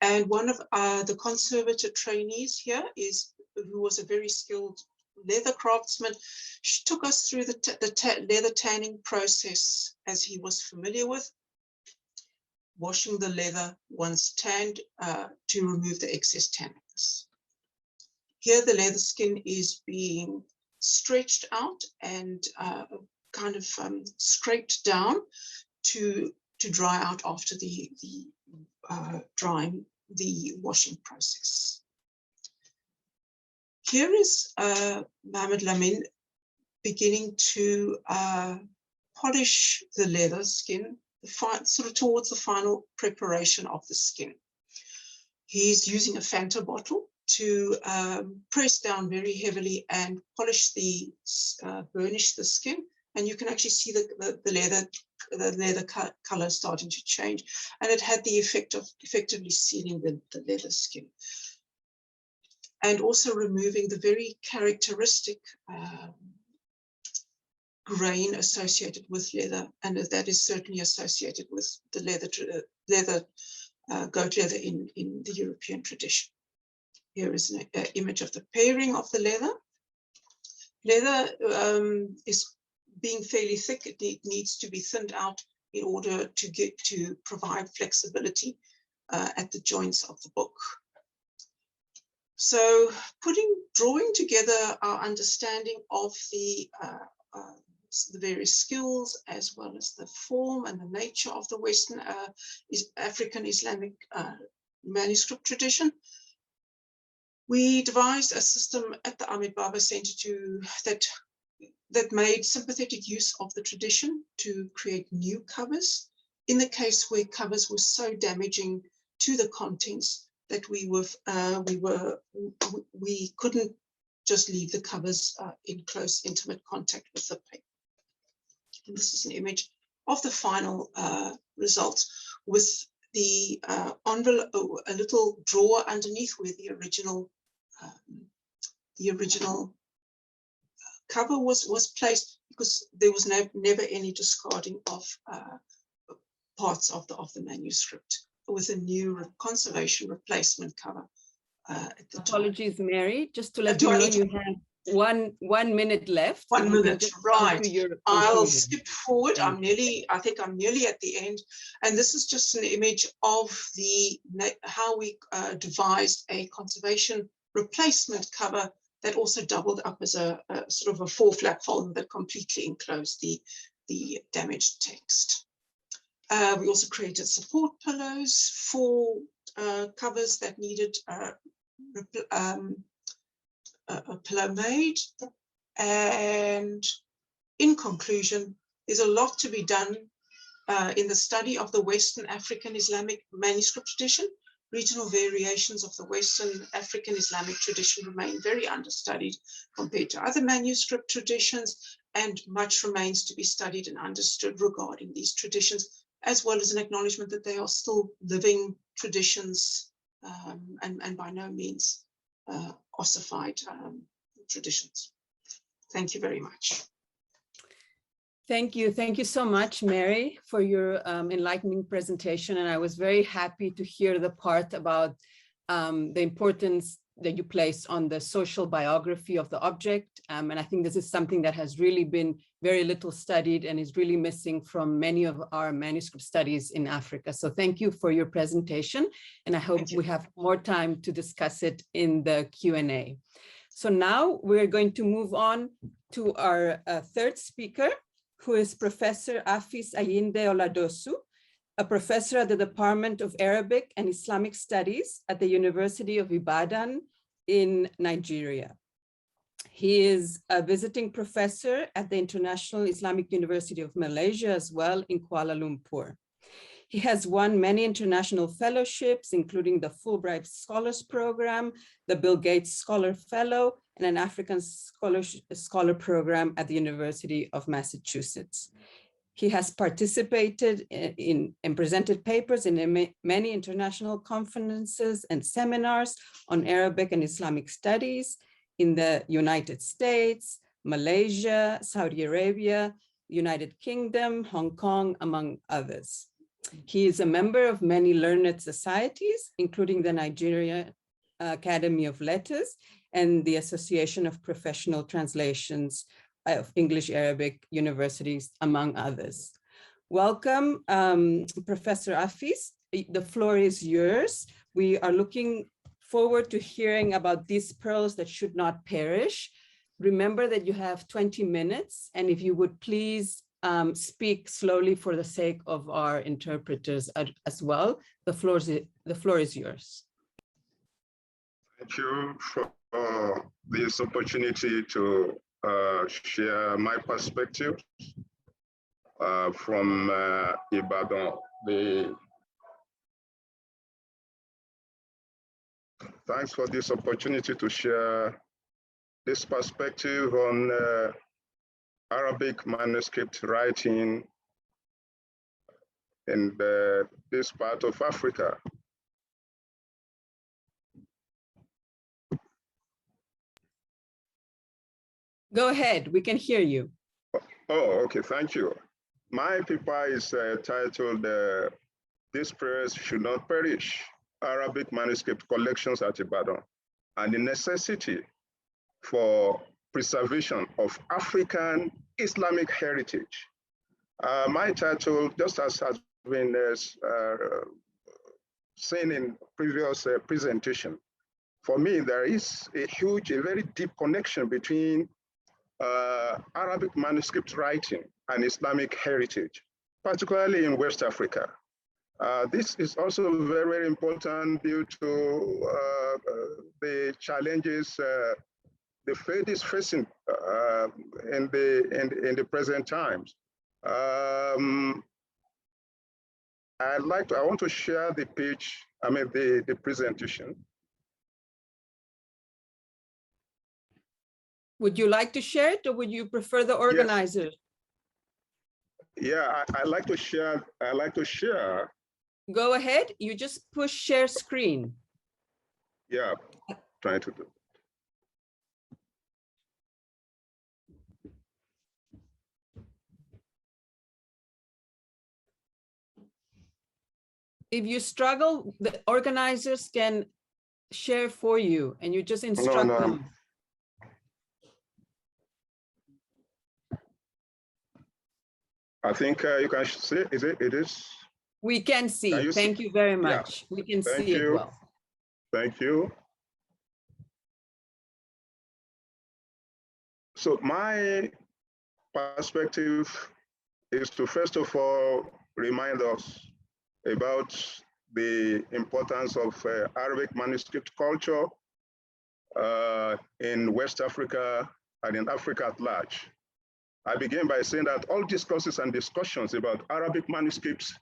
And one of the conservator trainees here who was a very skilled leather craftsman. She took us through the leather tanning process as he was familiar with, washing the leather once tanned to remove the excess tannins. Here the leather skin is being stretched out and kind of scraped down to dry out after the washing process. Here is Mohammed Lamin beginning to polish the leather skin, sort of towards the final preparation of the skin. He's using a Fanta bottle to press down very heavily and polish burnish the skin. And you can actually see the leather color starting to change. And it had the effect of effectively sealing the leather skin. And also removing the very characteristic grain associated with leather. And that is certainly associated with the goat leather in the European tradition. Here is an image of the pairing of the leather. Leather is being fairly thick. It needs to be thinned out in order to provide flexibility at the joints of the book. So drawing together our understanding of the various skills, as well as the form and the nature of the Western African Islamic manuscript tradition, we devised a system at the Ahmed Baba Center that made sympathetic use of the tradition to create new covers in the case where covers were so damaging to the contents that we couldn't just leave the covers in close, intimate contact with the paper. And this is an image of the final results with the envelope, a little drawer underneath where the original cover was placed, because there was never any discarding of parts of the manuscript, with a new conservation replacement cover at the Apologies, time. Mary, just to let you know, you have one minute left. 1 minute, right. I'll skip forward. I think I'm nearly at the end. And this is just an image of how we devised a conservation replacement cover that also doubled up as a sort of a 4-flap folder that completely enclosed the damaged text. We also created support pillows for covers that needed a pillow made. And in conclusion, there's a lot to be done in the study of the Western African Islamic manuscript tradition. Regional variations of the Western African Islamic tradition remain very understudied compared to other manuscript traditions, and much remains to be studied and understood regarding these traditions, as well as an acknowledgement that they are still living traditions and by no means ossified traditions. Thank you very much. Thank you. Thank you so much, Mary, for your enlightening presentation. And I was very happy to hear the part about the importance that you place on the social biography of the object. And I think this is something that has really been very little studied and is really missing from many of our manuscript studies in Africa. So thank you for your presentation. And I hope we have more time to discuss it in the Q&A. So now we're going to move on to our third speaker, who is Professor Afis Ayinde Oladosu, a professor at the Department of Arabic and Islamic Studies at the University of Ibadan in Nigeria. He is a visiting professor at the International Islamic University of Malaysia as well in Kuala Lumpur. He has won many international fellowships, including the Fulbright Scholars Program, the Bill Gates Scholar Fellow, and an African Scholar Program at the University of Massachusetts. He has participated in and presented papers in many international conferences and seminars on Arabic and Islamic studies in the United States, Malaysia, Saudi Arabia, United Kingdom, Hong Kong, among others. He is a member of many learned societies, including the Nigeria Academy of Letters and the Association of Professional Translations of English Arabic Universities, among others. Welcome, Professor Afis. The floor is yours. We are looking forward to hearing about these pearls that should not perish. Remember that you have 20 minutes, and if you would please speak slowly for the sake of our interpreters as well. The floor is yours. Thank you for this opportunity to share my perspective from Ibadan. Thanks for this opportunity to share this perspective on Arabic manuscript writing in this part of Africa. Go ahead, we can hear you. Oh, okay, thank you. My paper is titled, These Prayers Should Not Perish, Arabic Manuscript Collections at Ibadan, and the necessity for preservation of African Islamic heritage. My title, just as has been seen in previous presentation, for me, there is a very deep connection between Arabic manuscript writing and Islamic heritage, particularly in West Africa. This is also very, very important due to the challenges the faith is facing in the present times. I want to share the page, the presentation. Would you like to share it, or would you prefer the organizers? Yeah, I like to share. I like to share. Go ahead. You just push share screen. Yeah, trying to do. If you struggle, the organizers can share for you, and you just instruct them. I think you can see, it is? We can see. Thank you very much. Yeah. We can see it well. Thank you. So my perspective is to first of all remind us about the importance of Arabic manuscript culture in West Africa and in Africa at large. I begin by saying that all discourses and discussions about Arabic manuscripts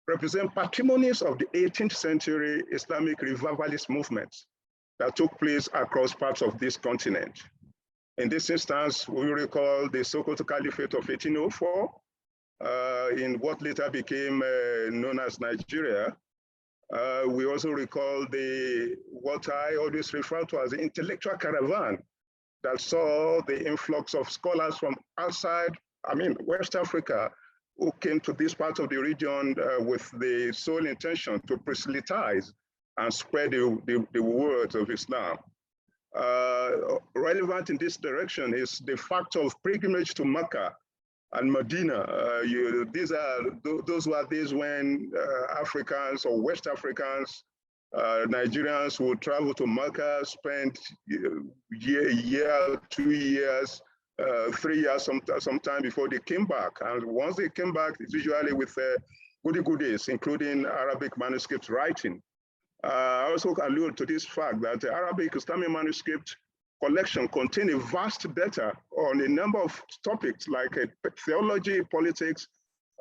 represent patrimonies of the 18th century Islamic revivalist movements that took place across parts of this continent. In this instance, we recall the Sokoto Caliphate of 1804 in what later became known as Nigeria. We also recall what I always refer to as the intellectual caravan that saw the influx of scholars from outside, West Africa, who came to this part of the region with the sole intention to proselytize and spread the words of Islam. Relevant in this direction is the fact of pilgrimage to Mecca and Medina. Those were days when Africans or West Africans, Nigerians would travel to Mecca, spend year, 2 years, 3 years, sometime before they came back. And once they came back, it's usually with goodies, including Arabic manuscript writing. I also allude to this fact that the Arabic Islamic manuscript collection contains a vast data on a number of topics like theology, politics,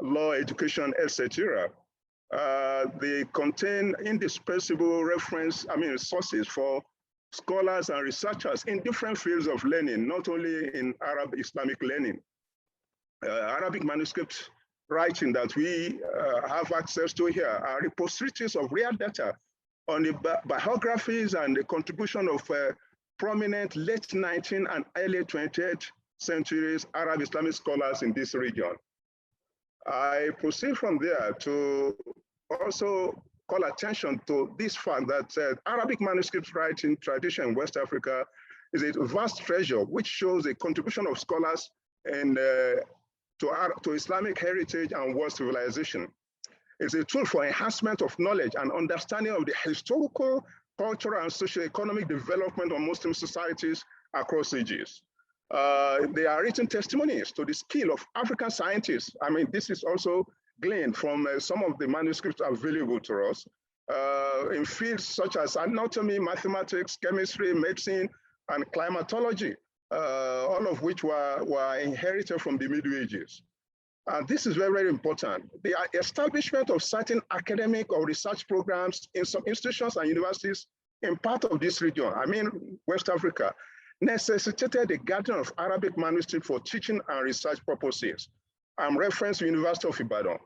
law, education, etc. They contain indispensable sources for scholars and researchers in different fields of learning, not only in Arab Islamic learning. Arabic manuscript writing that we have access to here are repositories of real data on the biographies and the contribution of prominent late 19th and early 20th centuries Arab Islamic scholars in this region. I proceed from there to also call attention to this fact that Arabic manuscript writing tradition in West Africa is a vast treasure, which shows the contribution of scholars and to Islamic heritage and world civilization. It's a tool for enhancement of knowledge and understanding of the historical, cultural, and socio-economic development of Muslim societies across ages. They are written testimonies to the skill of African scientists. I mean, this is also gleaned from some of the manuscripts available to us in fields such as anatomy, mathematics, chemistry, medicine, and climatology, all of which were inherited from the Middle Ages. And this is very, very important. The establishment of certain academic or research programs in some institutions and universities in part of this region, I mean, West Africa, necessitated the gathering of Arabic manuscripts for teaching and research purposes. I'm referencing the University of Ibadan,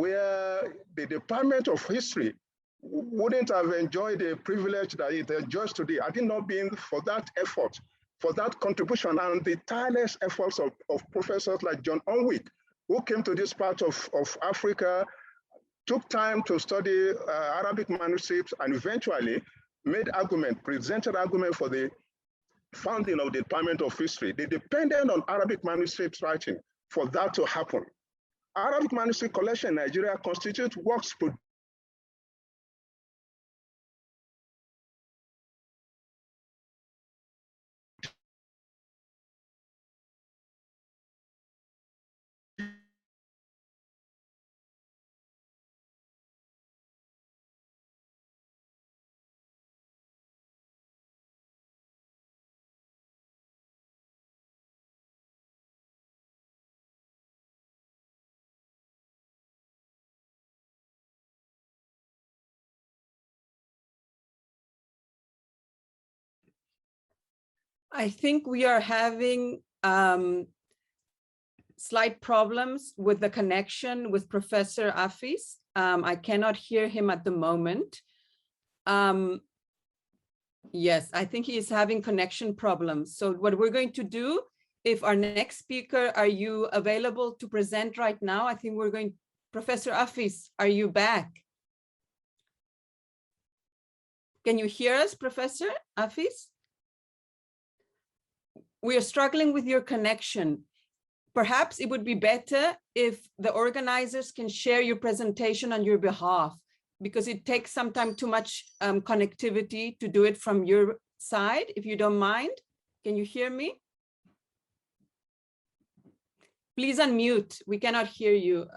where the Department of History wouldn't have enjoyed the privilege that it enjoys today had it not been for that effort, for that contribution and the tireless efforts of professors like John Unwick, who came to this part of Africa, took time to study Arabic manuscripts, and eventually made argument, presented argument for the founding of the Department of History. They depended on Arabic manuscripts writing for that to happen. Arabic manuscript collection in Nigeria constitutes works I think we are having slight problems with the connection with Professor Afis. I cannot hear him at the moment. Yes, I think he is having connection problems. So what we're going to do, if our next speaker, are you available to present right now? I think we're going, Professor Afis, are you back? Can you hear us, Professor Afis? We are struggling with your connection. Perhaps it would be better if the organizers can share your presentation on your behalf, because it takes sometimes too much connectivity to do it from your side, if you don't mind. Can you hear me? Please unmute. We cannot hear you.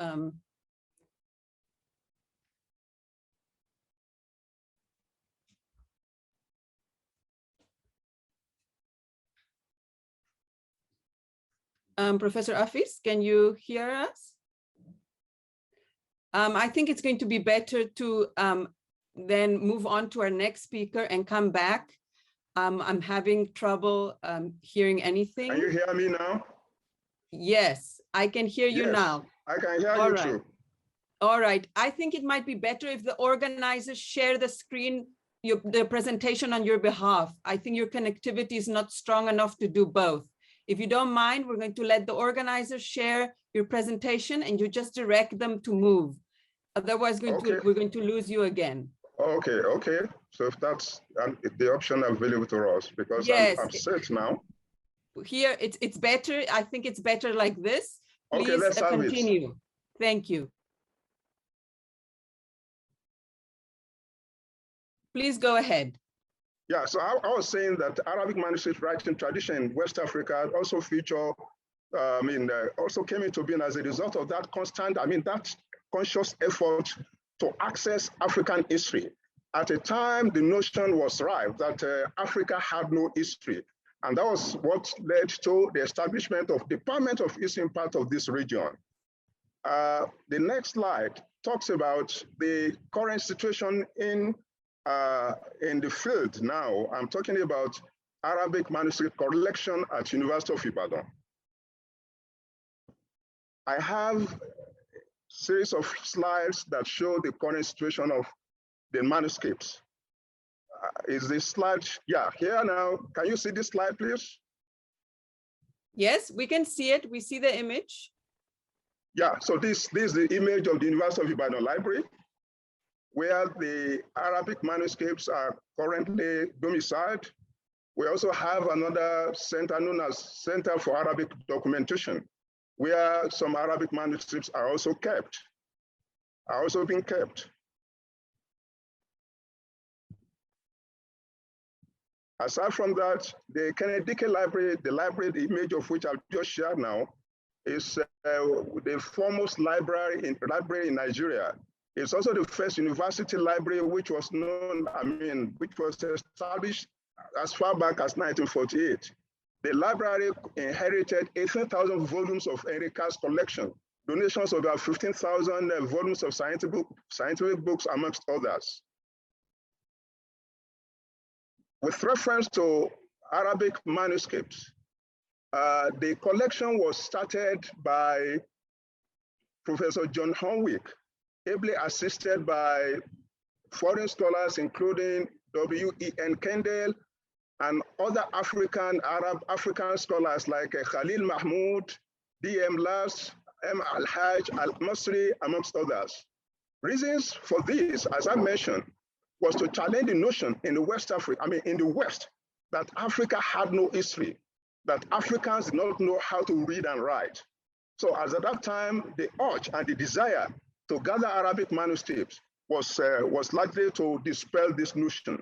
Professor Afis, can you hear us? I think it's going to be better to then move on to our next speaker and come back. I'm having trouble hearing anything. Can you hear me now? Yes, I can hear you now. I can hear you too. All right. I think it might be better if the organizers share the screen, the presentation on your behalf. I think your connectivity is not strong enough to do both. If you don't mind, we're going to let the organizers share your presentation and you just direct them to move. Otherwise, we're going to lose you again. Okay, okay. So if that's the option available to us, because yes, I'm set now. Here, it's better. I think it's better like this. Please okay, let's continue. Have it. Thank you. Please go ahead. Yeah, so I was saying that Arabic manuscript writing tradition in West Africa also feature, also came into being as a result of that that conscious effort to access African history. At a time, the notion was rife that Africa had no history. And that was what led to the establishment of Department of History in part of this region. The next slide talks about the current situation in the field now. I'm talking about Arabic manuscript collection at University of Ibadan. I have a series of slides that show the current situation of the manuscripts. Is this slide, yeah, here now. Can you see this slide, please? Yes, we can see it. We see the image. Yeah, so this is the image of the University of Ibadan Library, where the Arabic manuscripts are currently domiciled. We also have another center known as Center for Arabic Documentation, where some Arabic manuscripts are also being kept. Aside from that, the Kennedy Library, the image of which I've just shared now, is the foremost library in Nigeria. It's also the first university library which was established as far back as 1948. The library inherited 18,000 volumes of Enrica's collection, donations of about 15,000 volumes of scientific books, amongst others. With reference to Arabic manuscripts, the collection was started by Professor John Hornwick, ably assisted by foreign scholars, including W.E.N. Kendall and other African scholars like Khalil Mahmoud, D.M. Las, M. Al-Hajj, Al-Masri, amongst others. Reasons for this, as I mentioned, was to challenge the notion in the West, that Africa had no history, that Africans did not know how to read and write. So as at that time, the urge and the desire to gather Arabic manuscripts was likely to dispel this notion.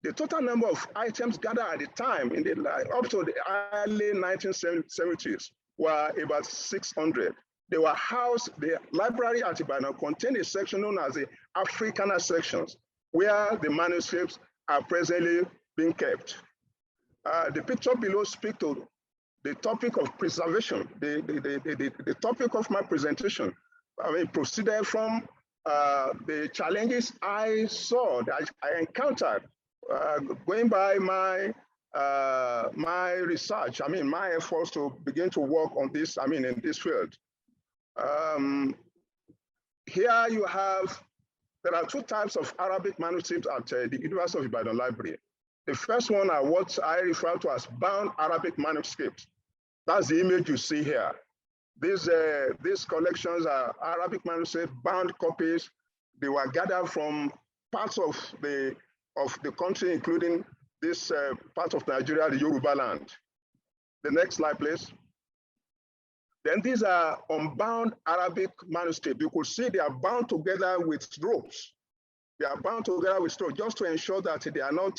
The total number of items gathered at the time, up to the early 1970s, were about 600. They were housed, the library at Ibadan contained a section known as the Africana sections, where the manuscripts are presently being kept. The picture below speaks to the topic of preservation. The topic of my presentation, proceeded from the challenges I saw, that I encountered going by my research, my efforts to begin to work on this, in this field. Here you have, there are two types of Arabic manuscripts at the University of Ibadan Library. The first one are what I refer to as bound Arabic manuscripts. That's the image you see here. These collections are Arabic manuscripts, bound copies. They were gathered from parts of the country, including this part of Nigeria, the Yoruba land. The next slide, please. Then these are unbound Arabic manuscripts. You could see they are bound together with ropes. They are bound together with ropes just to ensure that they are not,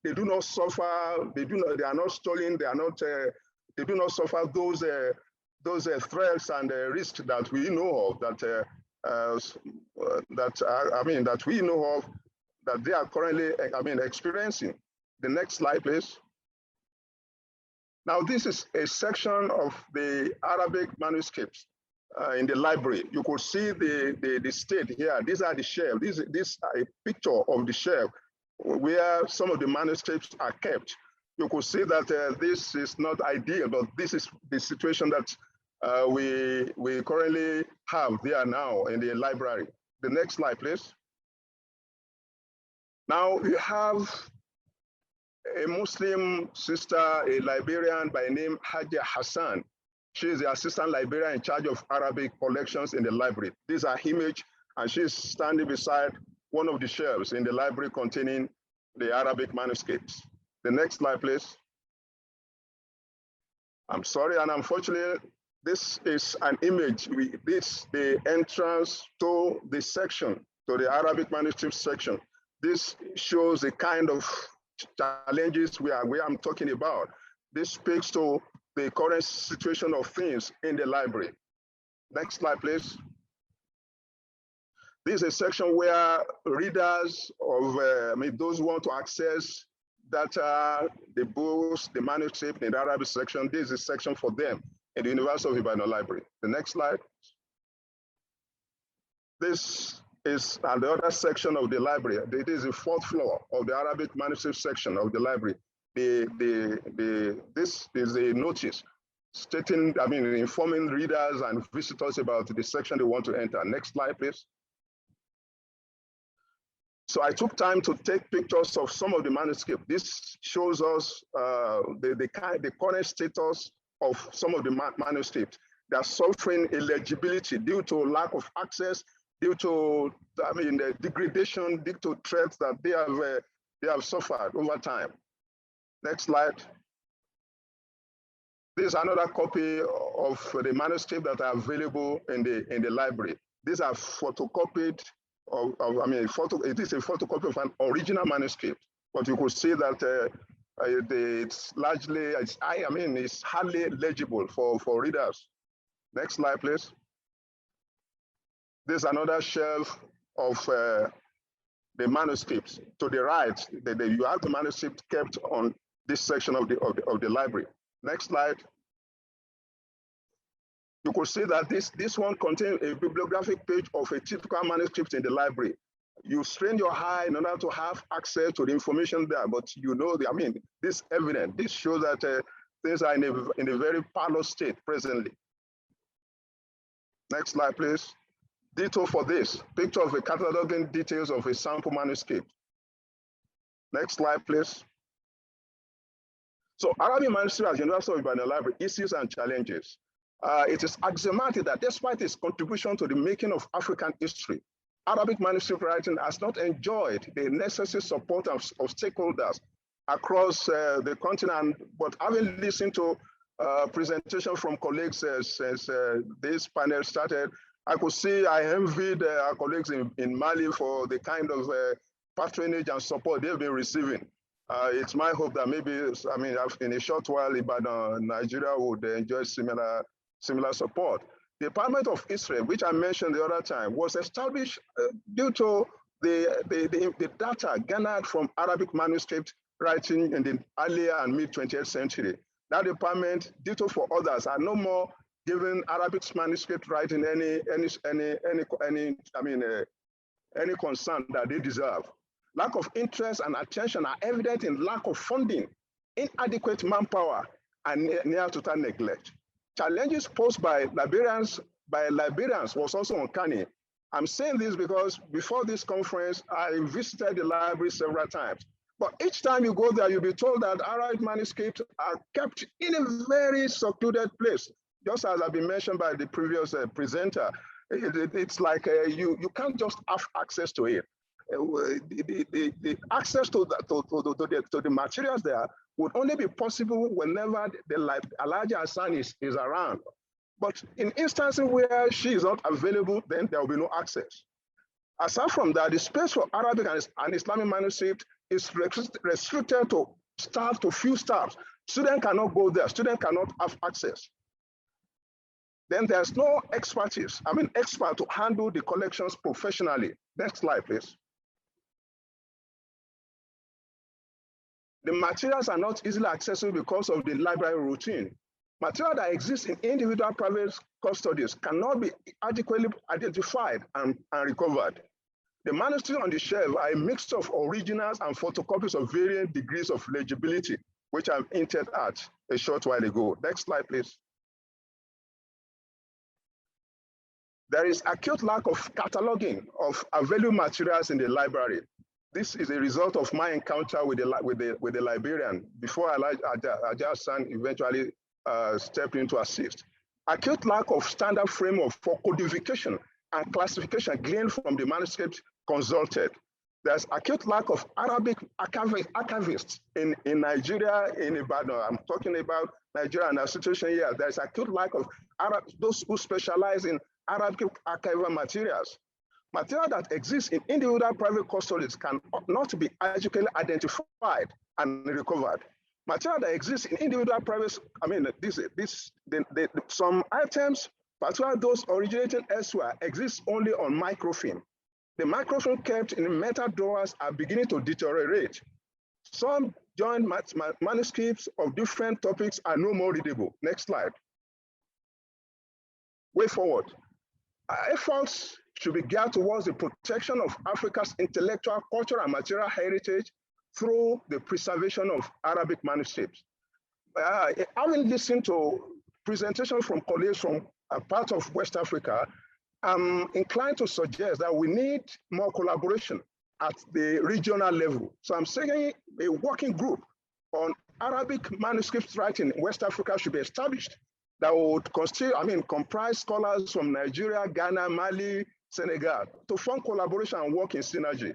they do not suffer, they are not stolen, they do not suffer those threats and risks that we know of, that we know of, that they are currently, experiencing. The next slide, please. Now, this is a section of the Arabic manuscripts in the library. You could see the state here. These are the shelves. This is a picture of the shelf where some of the manuscripts are kept. You could see that this is not ideal, but this is the situation that we currently have there now in the library. The next slide, please. Now you have a Muslim sister, a librarian by name Hajia Hassan. She is the assistant librarian in charge of Arabic collections in the library. These are image, and she's standing beside one of the shelves in the library containing the Arabic manuscripts. The next slide, please. I'm sorry, and unfortunately, this is an image. The entrance to the section, to the Arabic manuscript section. This shows the kind of challenges we I'm talking about. This speaks to the current situation of things in the library. Next slide, please. This is a section where readers of, those who want to access data, the books, the manuscript in the Arabic section, this is a section for them in the University of Ibadan Library. The next slide. This is the other section of the library. It is the fourth floor of the Arabic manuscript section of the library. This is a notice stating, informing readers and visitors about the section they want to enter. Next slide, please. So I took time to take pictures of some of the manuscripts. This shows us the current status of some of the manuscripts. They are suffering illegibility due to lack of access, due to, the degradation, due to threats that they have suffered over time. Next slide. This is another copy of the manuscript that are available in the library. These are photocopied it is a photocopy of an original manuscript, but you could see that it's largely, it's hardly legible for readers. Next slide, please. This is another shelf of the manuscripts. To the right, you have the manuscript kept on this section of the library. Next slide. You could see that this one contains a bibliographic page of a typical manuscript in the library. You strain your eye in order to have access to the information there, but this evidence, this shows that things are in a very parlor state presently. Next slide, please. Ditto for this, picture of a cataloging details of a sample manuscript. Next slide, please. So Arabic manuscript as universal by the library, issues and challenges. It is axiomatic that despite its contribution to the making of African history, Arabic manuscript writing has not enjoyed the necessary support of stakeholders across the continent. But having listened to presentation from colleagues since this panel started, I could see I envied our colleagues in Mali for the kind of patronage and support they've been receiving. It's my hope that maybe, in a short while, Nigeria would enjoy similar support. The Department of History, which I mentioned the other time, was established due to the data garnered from Arabic manuscript writing in the earlier and mid 20th century. That department, ditto for others, are no more giving Arabic manuscript writing any concern that they deserve. Lack of interest and attention are evident in lack of funding, inadequate manpower, and near total neglect. Challenges posed by librarians was also uncanny. I'm saying this because before this conference, I visited the library several times. But each time you go there, you'll be told that Arabic manuscripts are kept in a very secluded place. Just as I've been mentioned by the previous presenter, it's like you can't just have access to it. The access to the materials there would only be possible whenever Alhaja Hassan is around. But in instances where she is not available, then there will be no access. Aside from that, the space for Arabic and Islamic manuscript is restricted to staff, to few staffs. Students cannot go there, students cannot have access. Then there's no expertise, expert to handle the collections professionally. Next slide, please. The materials are not easily accessible because of the library routine. Material that exists in individual private custodies cannot be adequately identified and recovered. The manuscripts on the shelf are a mixture of originals and photocopies of varying degrees of legibility, which I've hinted at a short while ago. Next slide, please. There is acute lack of cataloging of available materials in the library. This is a result of my encounter with the librarian before Alhaja Hassan eventually stepped in to assist. Acute lack of standard framework for codification and classification gleaned from the manuscript consulted. There's acute lack of Arabic archivists in Nigeria, in Ibadan. I'm talking about Nigeria and our situation here. There's acute lack of those who specialize in Arabic archival materials. Material that exists in individual private custodies can not be adequately identified and recovered. Material that exists in individual private, some items, particularly those originating elsewhere, exist only on microfilm. The microfilm kept in metal drawers are beginning to deteriorate. Some joint manuscripts of different topics are no more readable. Next slide. Way forward. Our efforts should be geared towards the protection of Africa's intellectual, cultural, and material heritage through the preservation of Arabic manuscripts. Having listened to presentations from colleagues from a part of West Africa, I'm inclined to suggest that we need more collaboration at the regional level. So I'm saying a working group on Arabic manuscripts writing in West Africa should be established that would comprise scholars from Nigeria, Ghana, Mali, Senegal to form collaboration and work in synergy.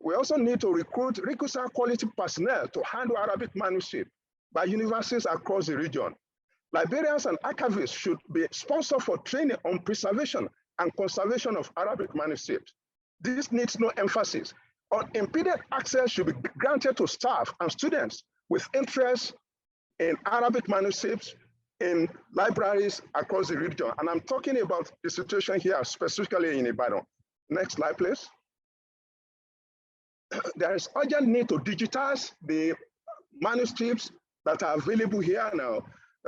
We also need to recruit requisite quality personnel to handle Arabic manuscript by universities across the region. Librarians and archivists should be sponsored for training on preservation and conservation of Arabic manuscripts. This needs no emphasis. Unimpeded access should be granted to staff and students with interest in Arabic manuscripts in libraries across the region. And I'm talking about the situation here specifically in Ibadan. Next slide, please. There is urgent need to digitize the manuscripts that are available here now.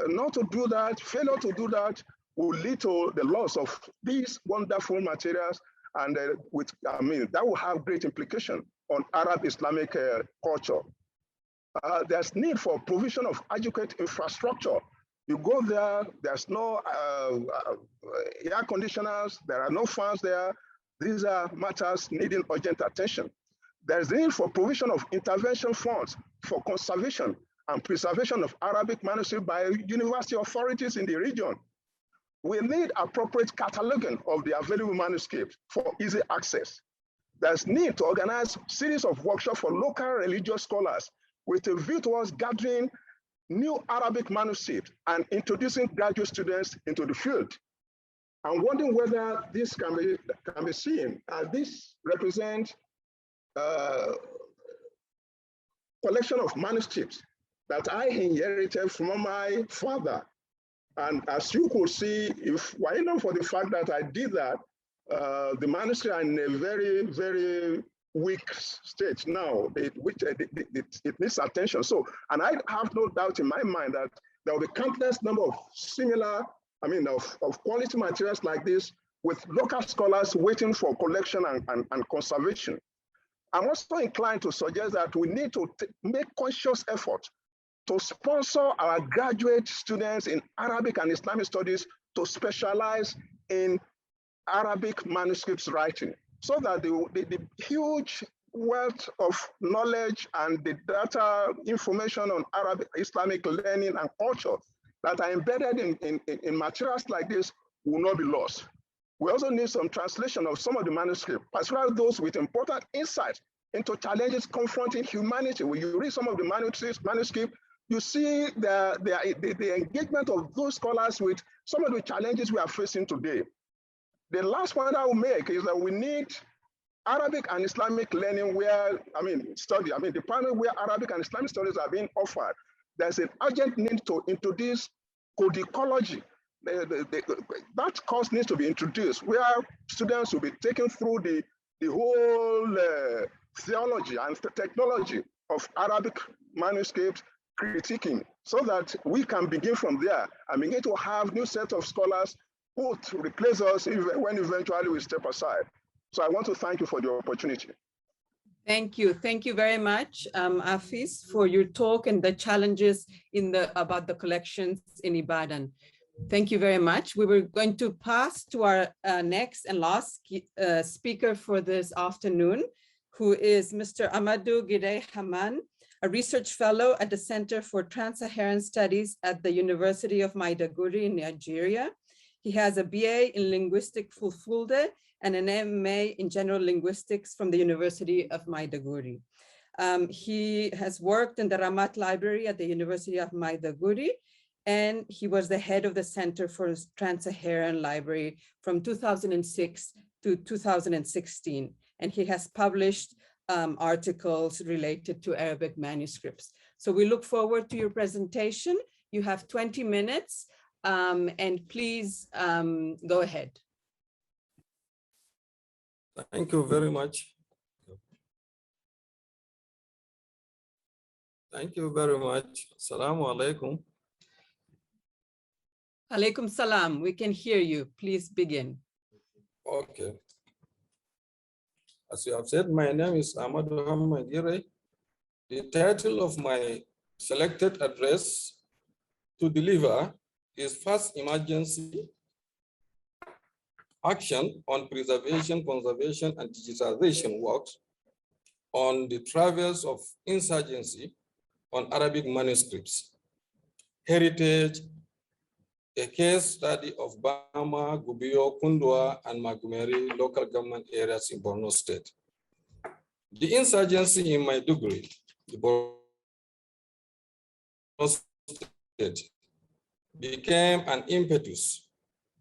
Not to do that, failure to do that will lead to the loss of these wonderful materials, and that will have great implication on Arab Islamic culture. There's need for provision of adequate infrastructure. You go there, there's no air conditioners, there are no fans there. These are matters needing urgent attention. There's need for provision of intervention funds for conservation and preservation of Arabic manuscript by university authorities in the region. We need appropriate cataloging of the available manuscripts for easy access. There's need to organize a series of workshops for local religious scholars with a view towards gathering new Arabic manuscripts and introducing graduate students into the field. I'm wondering whether this can be seen. This represents a collection of manuscripts that I inherited from my father. And as you could see, if were it not for the fact that I did that, the manuscripts are in a very, very weak state now, it needs attention. So, and I have no doubt in my mind that there will be countless number of similar, of quality materials like this with local scholars waiting for collection and conservation. I'm also inclined to suggest that we need to make conscious effort to sponsor our graduate students in Arabic and Islamic studies to specialize in Arabic manuscripts writing, so that the huge wealth of knowledge and the data information on Arabic Islamic learning and culture that are embedded in materials like this will not be lost. We also need some translation of some of the manuscripts, particularly those with important insights into challenges confronting humanity. When you read some of the manuscripts, you see the engagement of those scholars with some of the challenges we are facing today. The last point I will make is that we need Arabic and Islamic learning the primary where Arabic and Islamic studies are being offered. There's an urgent need to introduce codicology. That course needs to be introduced, where students will be taken through the whole theology and technology of Arabic manuscripts critiquing, so that we can begin from there and begin to have new set of scholars who replace us when eventually we step aside. So I want to thank you for the opportunity. Thank you. Thank you very much, Afis, for your talk and the challenges about the collections in Ibadan. Thank you very much. We were going to pass to our next and last speaker for this afternoon, who is Mr. Amadou Gidey Haman, a research fellow at the Center for Trans-Saharan Studies at the University of Maiduguri in Nigeria. He has a BA in Linguistics Fulfulde and an MA in General Linguistics from the University of Maiduguri. He has worked in the Ramat Library at the University of Maiduguri, and he was the head of the Center for Trans-Saharan Library from 2006 to 2016. And he has published articles related to Arabic manuscripts. So we look forward to your presentation. You have 20 minutes. And please go ahead. Thank you very much. Thank you very much. Assalamu alaikum. Alaikum salam. We can hear you. Please begin. Okay. As you have said, my name is Amadou Haman Gidey. The title of my selected address to deliver is First Emergency Action on Preservation, Conservation, and Digitization Works on the Travels of Insurgency on Arabic Manuscripts, Heritage, a case study of Bama, Gubbio, Kundwa, and Magumeri local government areas in Borno State. The insurgency in Maiduguri, the Borno State, became an impetus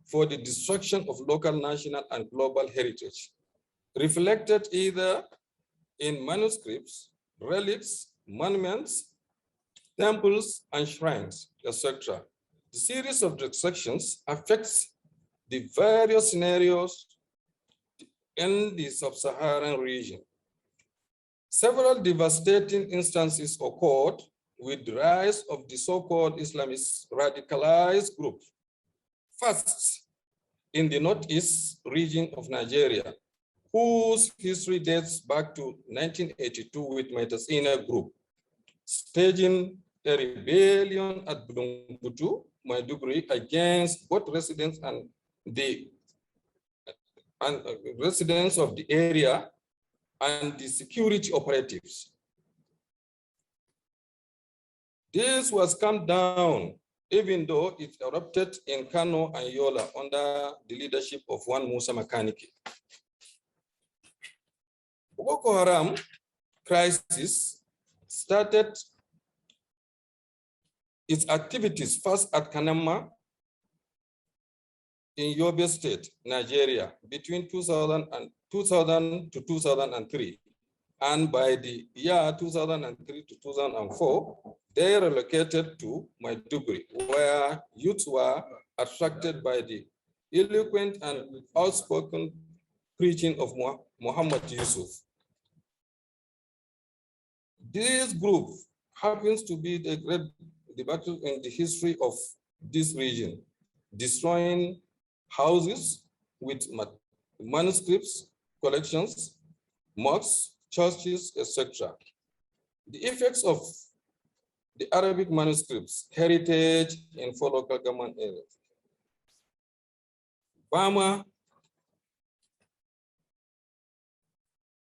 for the destruction of local, national, and global heritage, reflected either in manuscripts, relics, monuments, temples, and shrines, etc. The series of destructions affects the various scenarios in the sub-Saharan region. Several devastating instances occurred with the rise of the so-called Islamist radicalized group. First, in the northeast region of Nigeria, whose history dates back to 1982 with Metasina group, staging a rebellion at Bulungutu, Maiduguri, against both residents and residents of the area and the security operatives. This was calmed down, even though it erupted in Kano and Yola under the leadership of one Musa Makaniki. Boko Haram crisis started its activities first at Kanama in Yobe State, Nigeria, between 2000 to 2003. And by the year 2003 to 2004, they relocated to Maiduguri, where youths were attracted by the eloquent and outspoken preaching of Muhammad Yusuf. This group happens to be the great battle in the history of this region, destroying houses with manuscripts, collections, mosques, churches, etc. The effects of the Arabic manuscripts heritage in 4 local government areas. Bama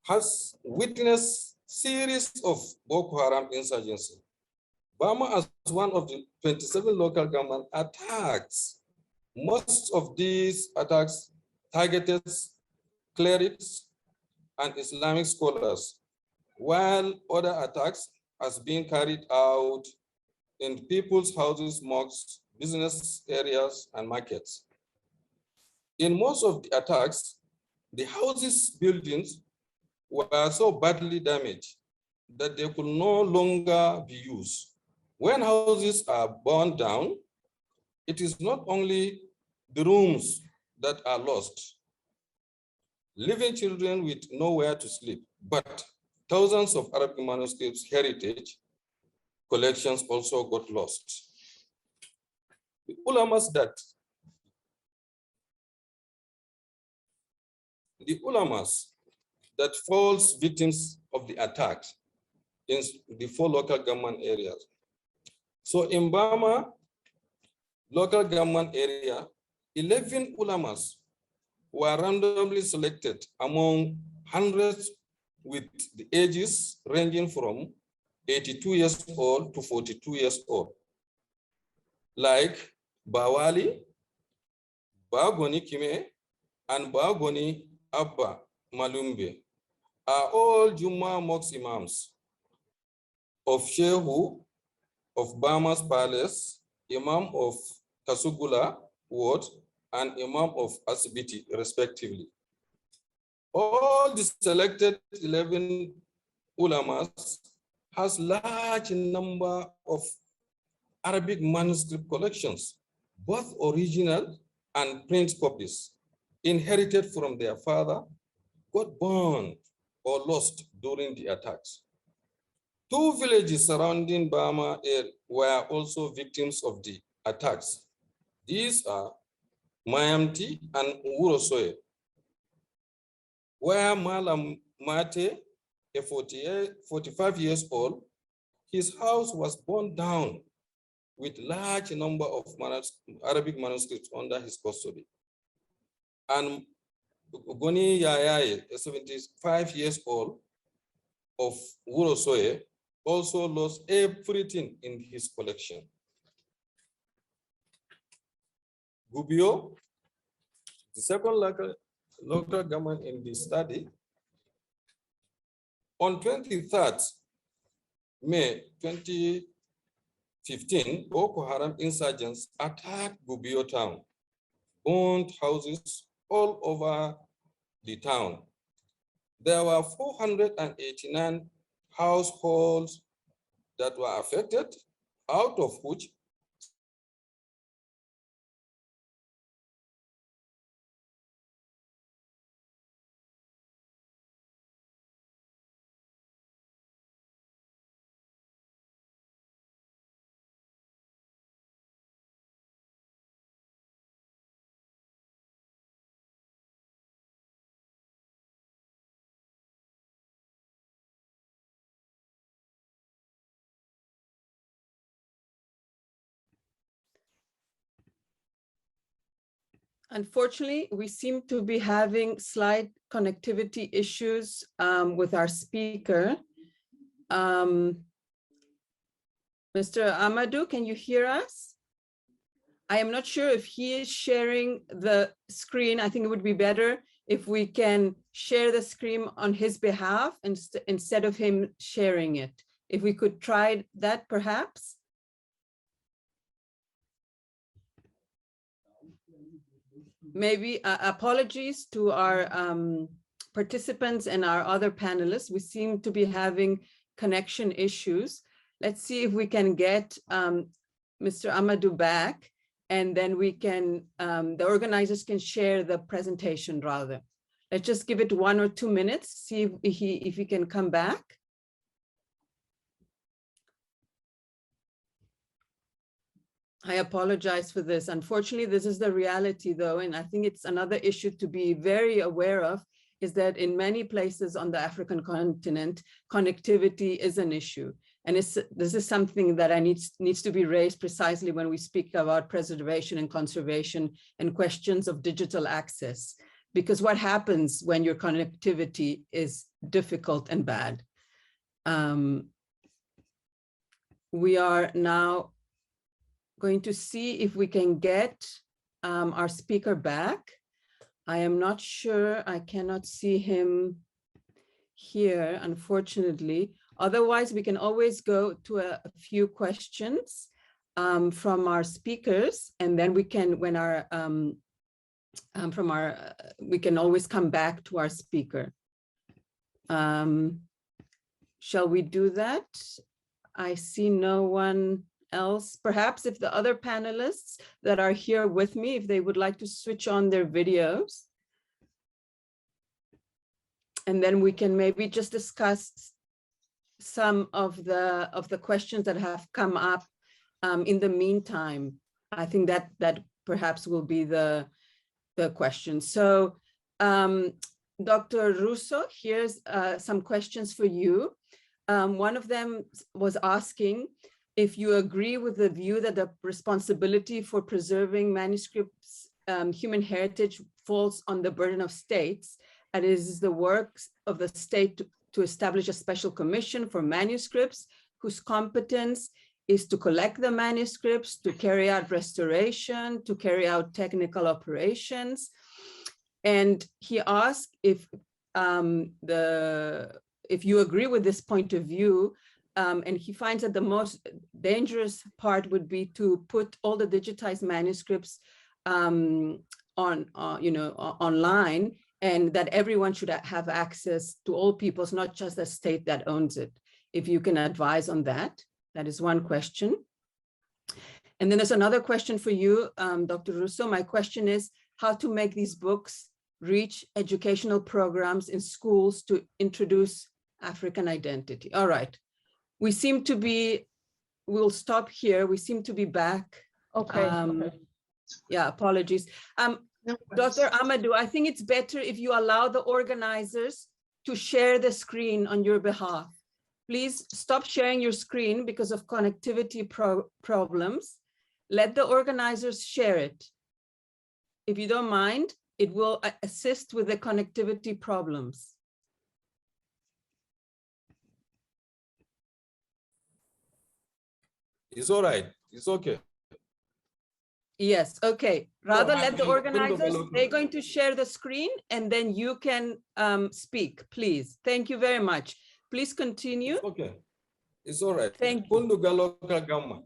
has witnessed series of Boko Haram insurgency. Bama as one of the 27 local government attacks. Most of these attacks targeted clerics and Islamic scholars, while other attacks has been carried out in people's houses, mosques, business areas, and markets. In most of the attacks, the houses buildings were so badly damaged that they could no longer be used. When houses are burned down, it is not only the rooms that are lost, leaving children with nowhere to sleep, but thousands of Arabic manuscripts heritage collections also got lost. The ulamas that falls victims of the attack in the 4 local government areas. So in Bama local government area, 11 ulamas were randomly selected among hundreds with the ages ranging from 82 years old to 42 years old, like Bawali, Bagoni Kime, and Bagoni Abba Malumbe are all Juma Mosque imams of Shehu of Bama's Palace, Imam of Kasugula Ward, and Imam of Asibiti, respectively. All the selected 11 ulamas has large number of Arabic manuscript collections, both original and print copies, inherited from their father, got burned or lost during the attacks. 2 villages surrounding Bama were also victims of the attacks. These are Mayamti and Russo, where Malam Mate, a 45 years old, his house was burned down with large number of Arabic manuscripts under his custody. And Goni Yayaye, a 75 years old of Russo, also lost everything in his collection. Gubbio, the second local government in the study. On 23rd May 2015, Boko Haram insurgents attacked Gubbio town, burned houses all over the town. There were 489 households that were affected, out of which Unfortunately, we seem to be having slight connectivity issues with our speaker. Mr. Amadou, can you hear us? I am not sure if he is sharing the screen. I think it would be better if we can share the screen on his behalf instead of him sharing it. If we could try that, perhaps. Maybe apologies to our participants and our other panelists. We seem to be having connection issues. Let's see if we can get Mr. Amadou back, and then we can, the organizers can share the presentation rather. Let's just give it 1 or 2 minutes, see if he can come back. I apologize for this. Unfortunately, this is the reality though, and I think it's another issue to be very aware of, is that in many places on the African continent, connectivity is an issue. And this is something that needs to be raised precisely when we speak about preservation and conservation and questions of digital access. Because what happens when your connectivity is difficult and bad? We are now going to see if we can get our speaker back. I am not sure, I cannot see him here, unfortunately. Otherwise, we can always go to a few questions from our speakers, and then we can, when our, we can always come back to our speaker. Shall we do that? I see no one else. Perhaps if the other panelists that are here with me, if they would like to switch on their videos, and then we can maybe just discuss some of the questions that have come up in the meantime. I think that perhaps will be the question. So Dr. Russo, here's some questions for you. One of them was asking if you agree with the view that the responsibility for preserving manuscripts, human heritage, falls on the burden of states, and is the work of the state to establish a special commission for manuscripts whose competence is to collect the manuscripts, to carry out restoration, to carry out technical operations. And he asked if you agree with this point of view, and he finds that the most dangerous part would be to put all the digitized manuscripts online, and that everyone should have access to all peoples, not just the state that owns it. If you can advise on that, that is one question. And then there's another question for you, Dr. Russo. My question is how to make these books reach educational programs in schools to introduce African identity. All right. We seem to be, we'll stop here. We seem to be back. Okay. Yeah, apologies. Dr. Amadou, I think it's better if you allow the organizers to share the screen on your behalf. Please stop sharing your screen because of connectivity problems. Let the organizers share it. If you don't mind, it will assist with the connectivity problems. It's all right. It's okay. Yes, okay. Rather let the Kunduga organizers, local. they're going to share the screen and then you can speak, please. Thank you very much. Please continue. Okay, it's all right. Thank you. Kunduga local government.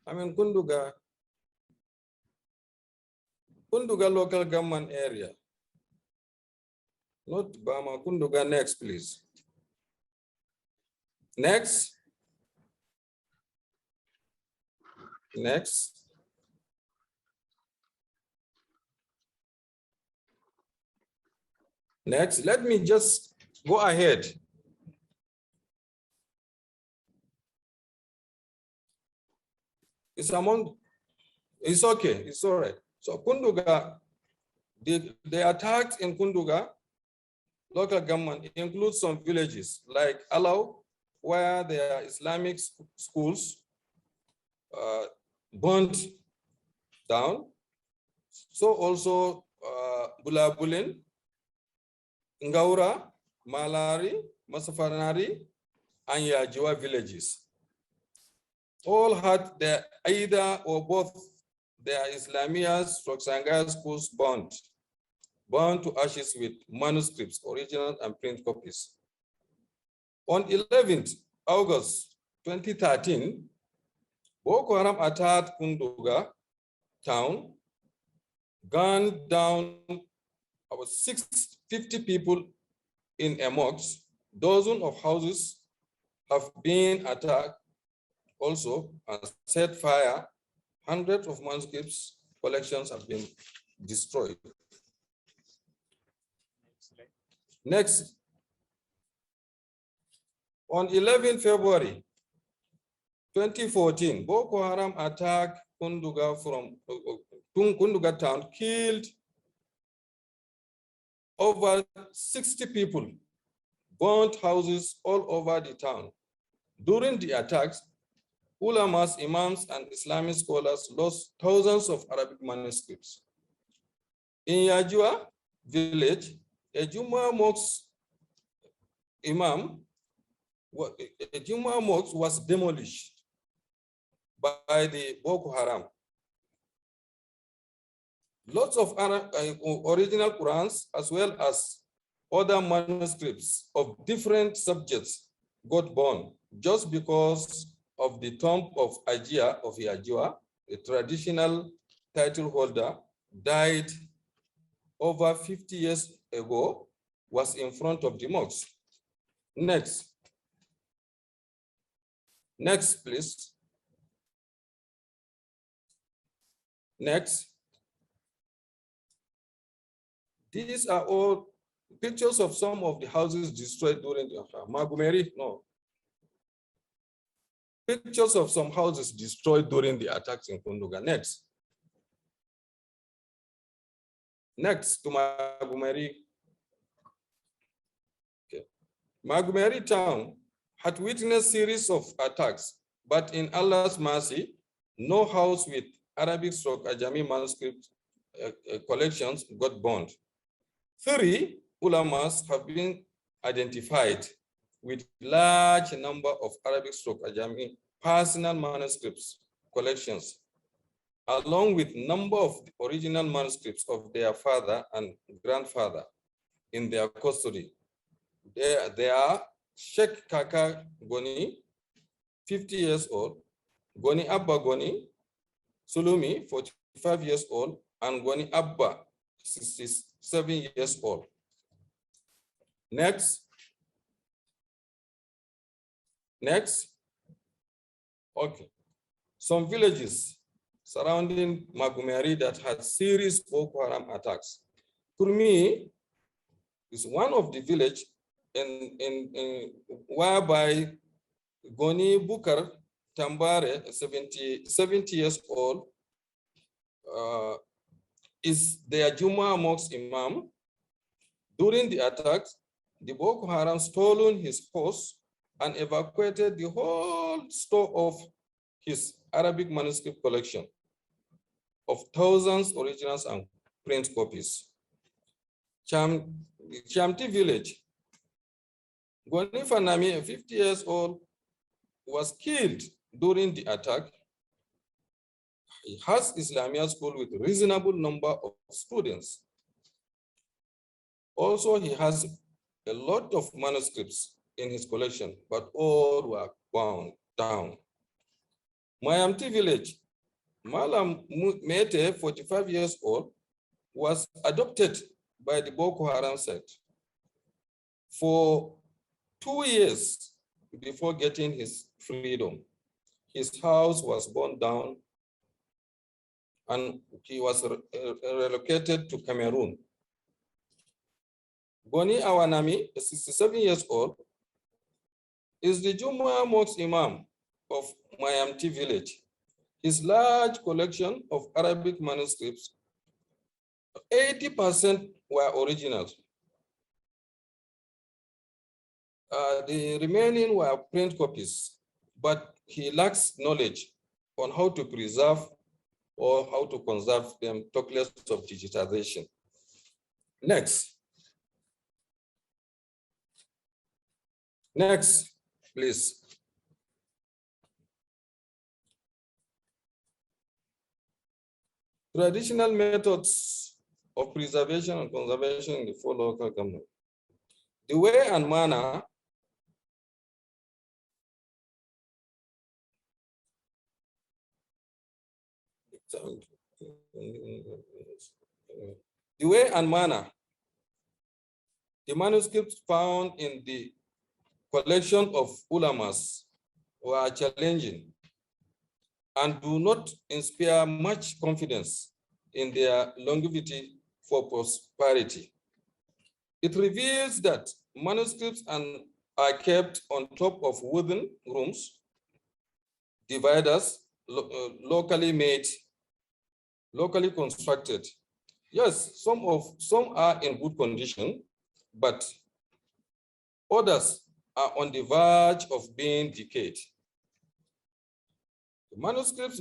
I mean, Kunduga local government area. Not Bama, Kunduga next, please. Next. Next. Next, let me just go ahead. It's okay, it's all right. So Kunduga, the attacks in Kunduga local government include some villages like Alau, where there are Islamic schools burnt down. So also Bulabulin, Ngaura, Malari, Masafanari, and Yajiwa villages. All had either or both their Islamiyas, Roxanga schools burned to ashes with manuscripts, original and print copies. On 11th August 2013, Boko Haram attacked Kunduga town, gunned down about 650 people in a mosque. Dozens of houses have been attacked also and set fire. Hundreds of manuscripts collections have been destroyed. Next, on 11 February 2014, Boko Haram attacked Kunduga from Kunduga town, killed over 60 people, burnt houses all over the town. During the attacks, ulamas, imams, and Islamic scholars lost thousands of Arabic manuscripts. In Yajua village, a Juma mosque was demolished by the Boko Haram. Lots of original Qurans as well as other manuscripts of different subjects got burned just because of the tomb of Yajua, a traditional title holder, died over 50 years ago, was in front of the mosque. Next. Next, please. Next. These are all pictures of some of the houses destroyed during the Magumeri. No. Pictures of some houses destroyed during the attacks in Kunduga. Next. Next to Magumeri. Okay. Magumeri town had witnessed series of attacks, but in Allah's mercy, no house with Arabic/Ajami manuscript collections got burned. 3 ulamas have been identified with large number of Arabic/Ajami personal manuscripts collections, along with number of original manuscripts of their father and grandfather in their custody. They are Sheikh Kaka Goni, 50 years old, Goni Abba Goni, Sulumi, 45 years old, and Goni Abba, 67 years old. Next. Next. Okay. Some villages surrounding Magumeri that had serious Boko Haram attacks. Kurmi is one of the village whereby Goni Bukar Tambare, 70 years old, is their Juma mosque imam. During the attacks, the Boko Haram stolen his horse and evacuated the whole store of his Arabic manuscript collection of thousands originals and print copies. Chamti village, Gwani Fanami, 50 years old, was killed during the attack. He has Islamia school with a reasonable number of students. Also, he has a lot of manuscripts in his collection, but all were bound down. Mayamti village, Malam Mete, 45 years old, was adopted by the Boko Haram sect for 2 years before getting his freedom. His house was burned down and he was relocated to Cameroon. Boni Awanami, 67 years old, is the Juma Mosque Imam of Mayamti village. His large collection of Arabic manuscripts, 80% were originals. The remaining were print copies, but he lacks knowledge on how to preserve or how to conserve them, talk less of digitization. Next. Next, please. Traditional methods of preservation and conservation in the 4 local governments. The way and manner the manuscripts found in the collection of ulamas were challenging and do not inspire much confidence in their longevity for prosperity. It reveals that manuscripts are kept on top of wooden rooms, dividers, locally made, locally constructed. Yes, some are in good condition, but others are on the verge of being decayed. The manuscripts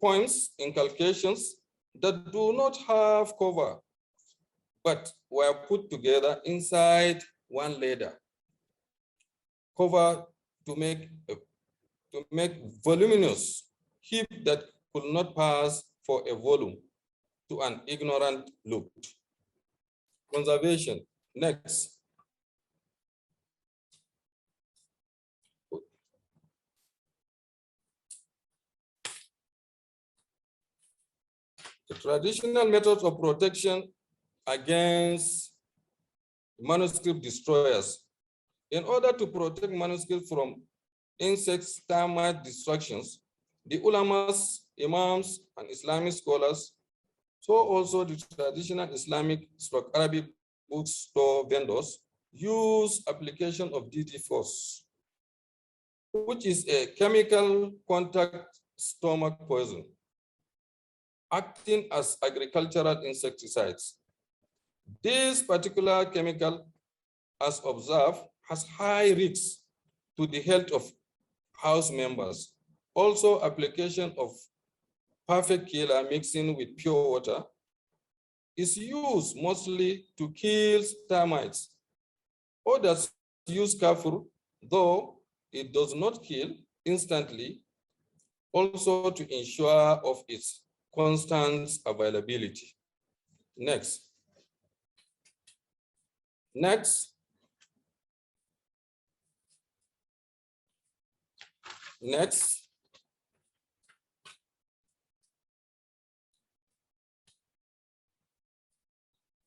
poems, inculcations that do not have cover, but were put together inside one leather cover to make voluminous heap that could not pass for a volume to an ignorant look. Conservation, next. The traditional methods of protection against manuscript destroyers. In order to protect manuscripts from insects, termite destructions, the ulamas, imams, and Islamic scholars, so also the traditional Islamic Arabic bookstore vendors, use application of DD4, which is a chemical contact stomach poison, acting as agricultural insecticides. This particular chemical, as observed, has high risks to the health of house members. Also, application of perfect killer mixing with pure water is used mostly to kill termites. Others use kafur, though it does not kill instantly, also to ensure of its constant availability. Next. Next. Next.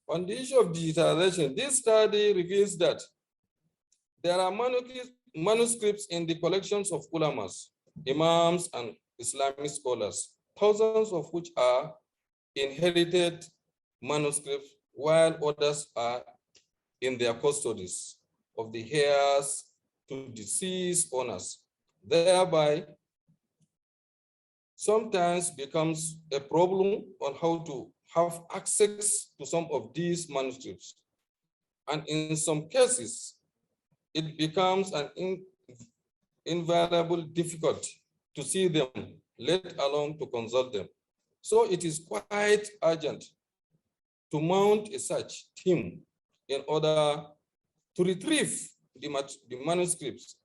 On the issue of digitization, this study reveals that there are manuscripts in the collections of ulamas, imams, and Islamic scholars, thousands of which are inherited manuscripts, while others are in their custodies of the heirs to deceased owners. Thereby, sometimes becomes a problem on how to have access to some of these manuscripts. And in some cases, it becomes an invaluable difficulty to see them, let alone to consult them. So it is quite urgent to mount a search team in order to retrieve the manuscripts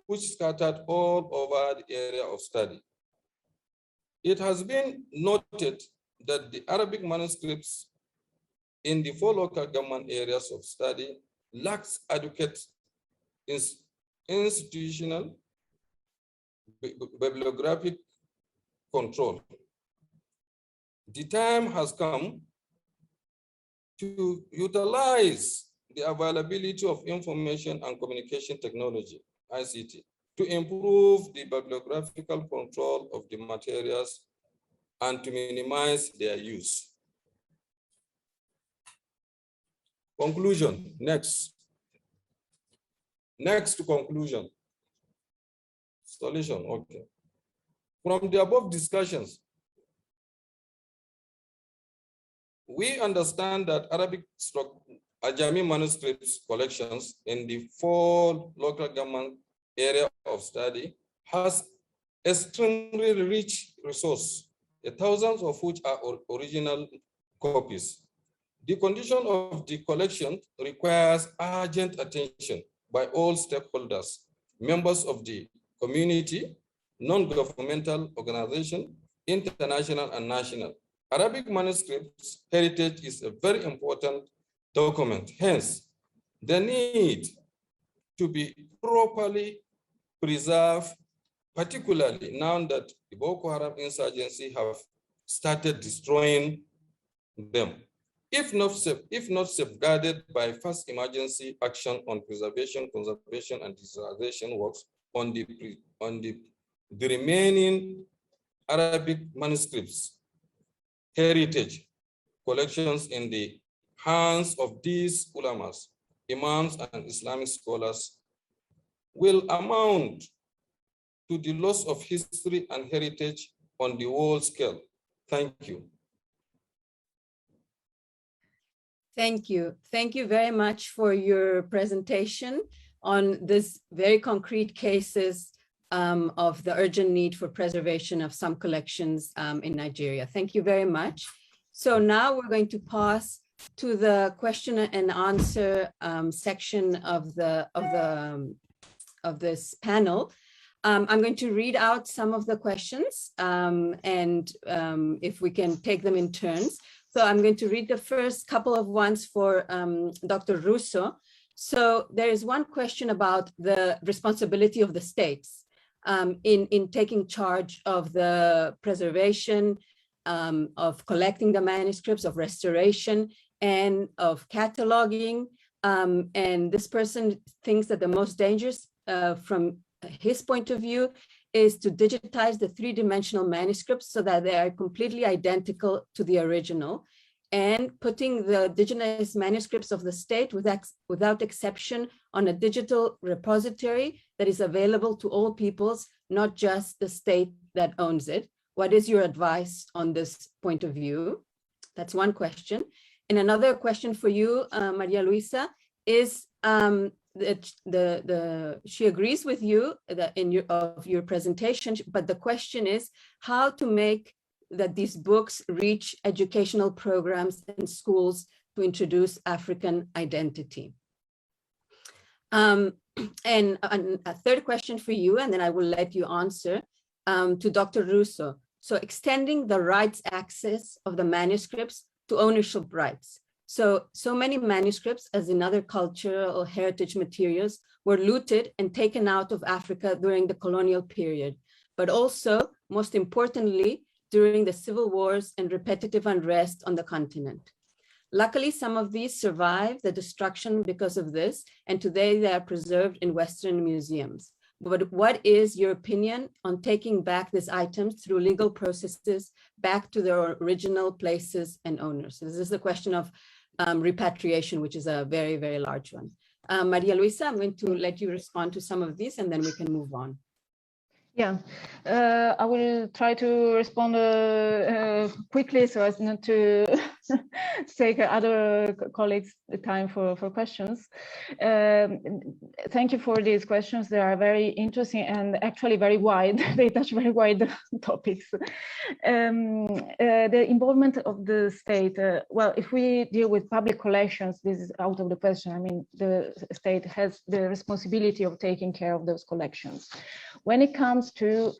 which scattered all over the area of study. It has been noted that the Arabic manuscripts in the 4 local government areas of study lacks adequate institutional bibliographic control. The time has come to utilize the availability of information and communication technology, ICT, to improve the bibliographical control of the materials and to minimize their use. Conclusion, next. Next to conclusion. Solution, okay. From the above discussions, we understand that Ajami manuscripts collections in the 4 local government area of study has extremely rich resource, thousands of which are original copies. The condition of the collection requires urgent attention by all stakeholders, members of the community, non-governmental organization, international and national. Arabic manuscripts heritage is a very important document. Hence, the need to be properly preserved, particularly now that the Boko Haram insurgency have started destroying them. If not safeguarded by first emergency action on preservation, conservation, and digitization works on the remaining Arabic manuscripts, heritage collections in the hands of these ulamas, imams, and Islamic scholars will amount to the loss of history and heritage on the world scale. Thank you. Thank you. Thank you very much for your presentation on this very concrete cases of the urgent need for preservation of some collections in Nigeria. Thank you very much. So now we're going to pass to the question and answer section of this panel. I'm going to read out some of the questions and if we can take them in turns. So I'm going to read the first couple of ones for Dr. Russo. So there is one question about the responsibility of the states in taking charge of the preservation, of collecting the manuscripts, of restoration, and of cataloging. And this person thinks that the most dangerous from his point of view is to digitize the 3-dimensional manuscripts so that they are completely identical to the original, and putting the digitized manuscripts of the state without exception on a digital repository that is available to all peoples, not just the state that owns it. What is your advice on this point of view? That's one question. And another question for you, Maria Luisa, is she agrees with you that of your presentation, but the question is how to make that these books reach educational programs and schools to introduce African identity. And a third question for you, and then I will let you answer, to Dr. Russo. So extending the rights access of the manuscripts to ownership rights. So many manuscripts, as in other cultural or heritage materials, were looted and taken out of Africa during the colonial period, but also, most importantly, during the civil wars and repetitive unrest on the continent. Luckily, some of these survived the destruction because of this, and today they are preserved in Western museums. But what is your opinion on taking back these items through legal processes back to their original places and owners? So this is the question of repatriation, which is a very, very large one. Maria Luisa, I'm going to let you respond to some of these and then we can move on. Yeah, I will try to respond quickly so as not to take other colleagues the time for questions. Thank you for these questions. They are very interesting and actually very wide. They touch very wide topics. The involvement of the state. Well, if we deal with public collections, this is out of the question. I mean, the state has the responsibility of taking care of those collections. When it comes to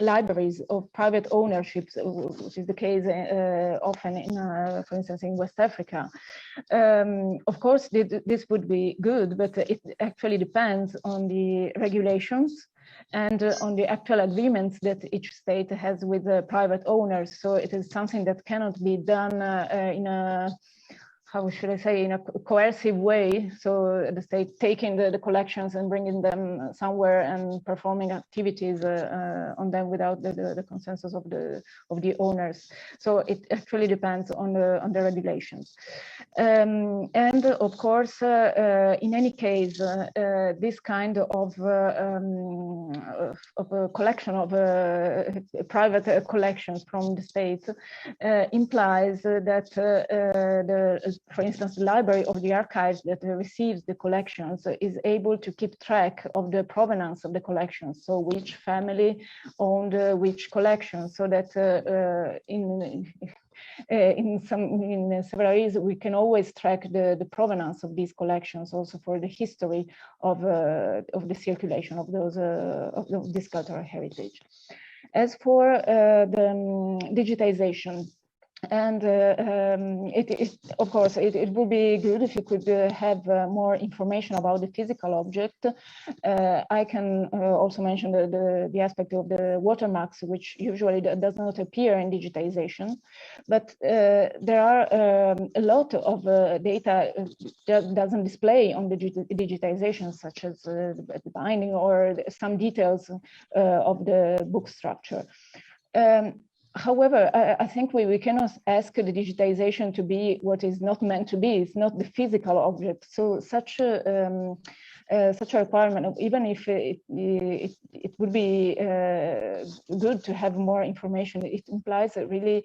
libraries of private ownership, which is the case often in, for instance, in West Africa, of course, this would be good, but it actually depends on the regulations and on the actual agreements that each state has with the private owners. So it is something that cannot be done in a, how should I say, in a coercive way. So the state taking the collections and bringing them somewhere and performing activities on them without the consensus of the owners. So it actually depends on the regulations. And of course, in any case, this kind of a collection of private collections from the state implies that for instance, the library of the archives that receives the collections is able to keep track of the provenance of the collections. So which family owned which collection, so that in several areas we can always track the provenance of these collections, also for the history of the circulation of those of this cultural heritage. As for the digitization, and of course, it would be good if you could have more information about the physical object. I can also mention the aspect of the watermarks, which usually does not appear in digitization. But there are a lot of data that doesn't display on the digitization, such as the binding or some details of the book structure. However, I think we cannot ask the digitization to be what is not meant to be. It's not the physical object. So such a requirement, even if it would be good to have more information, it implies really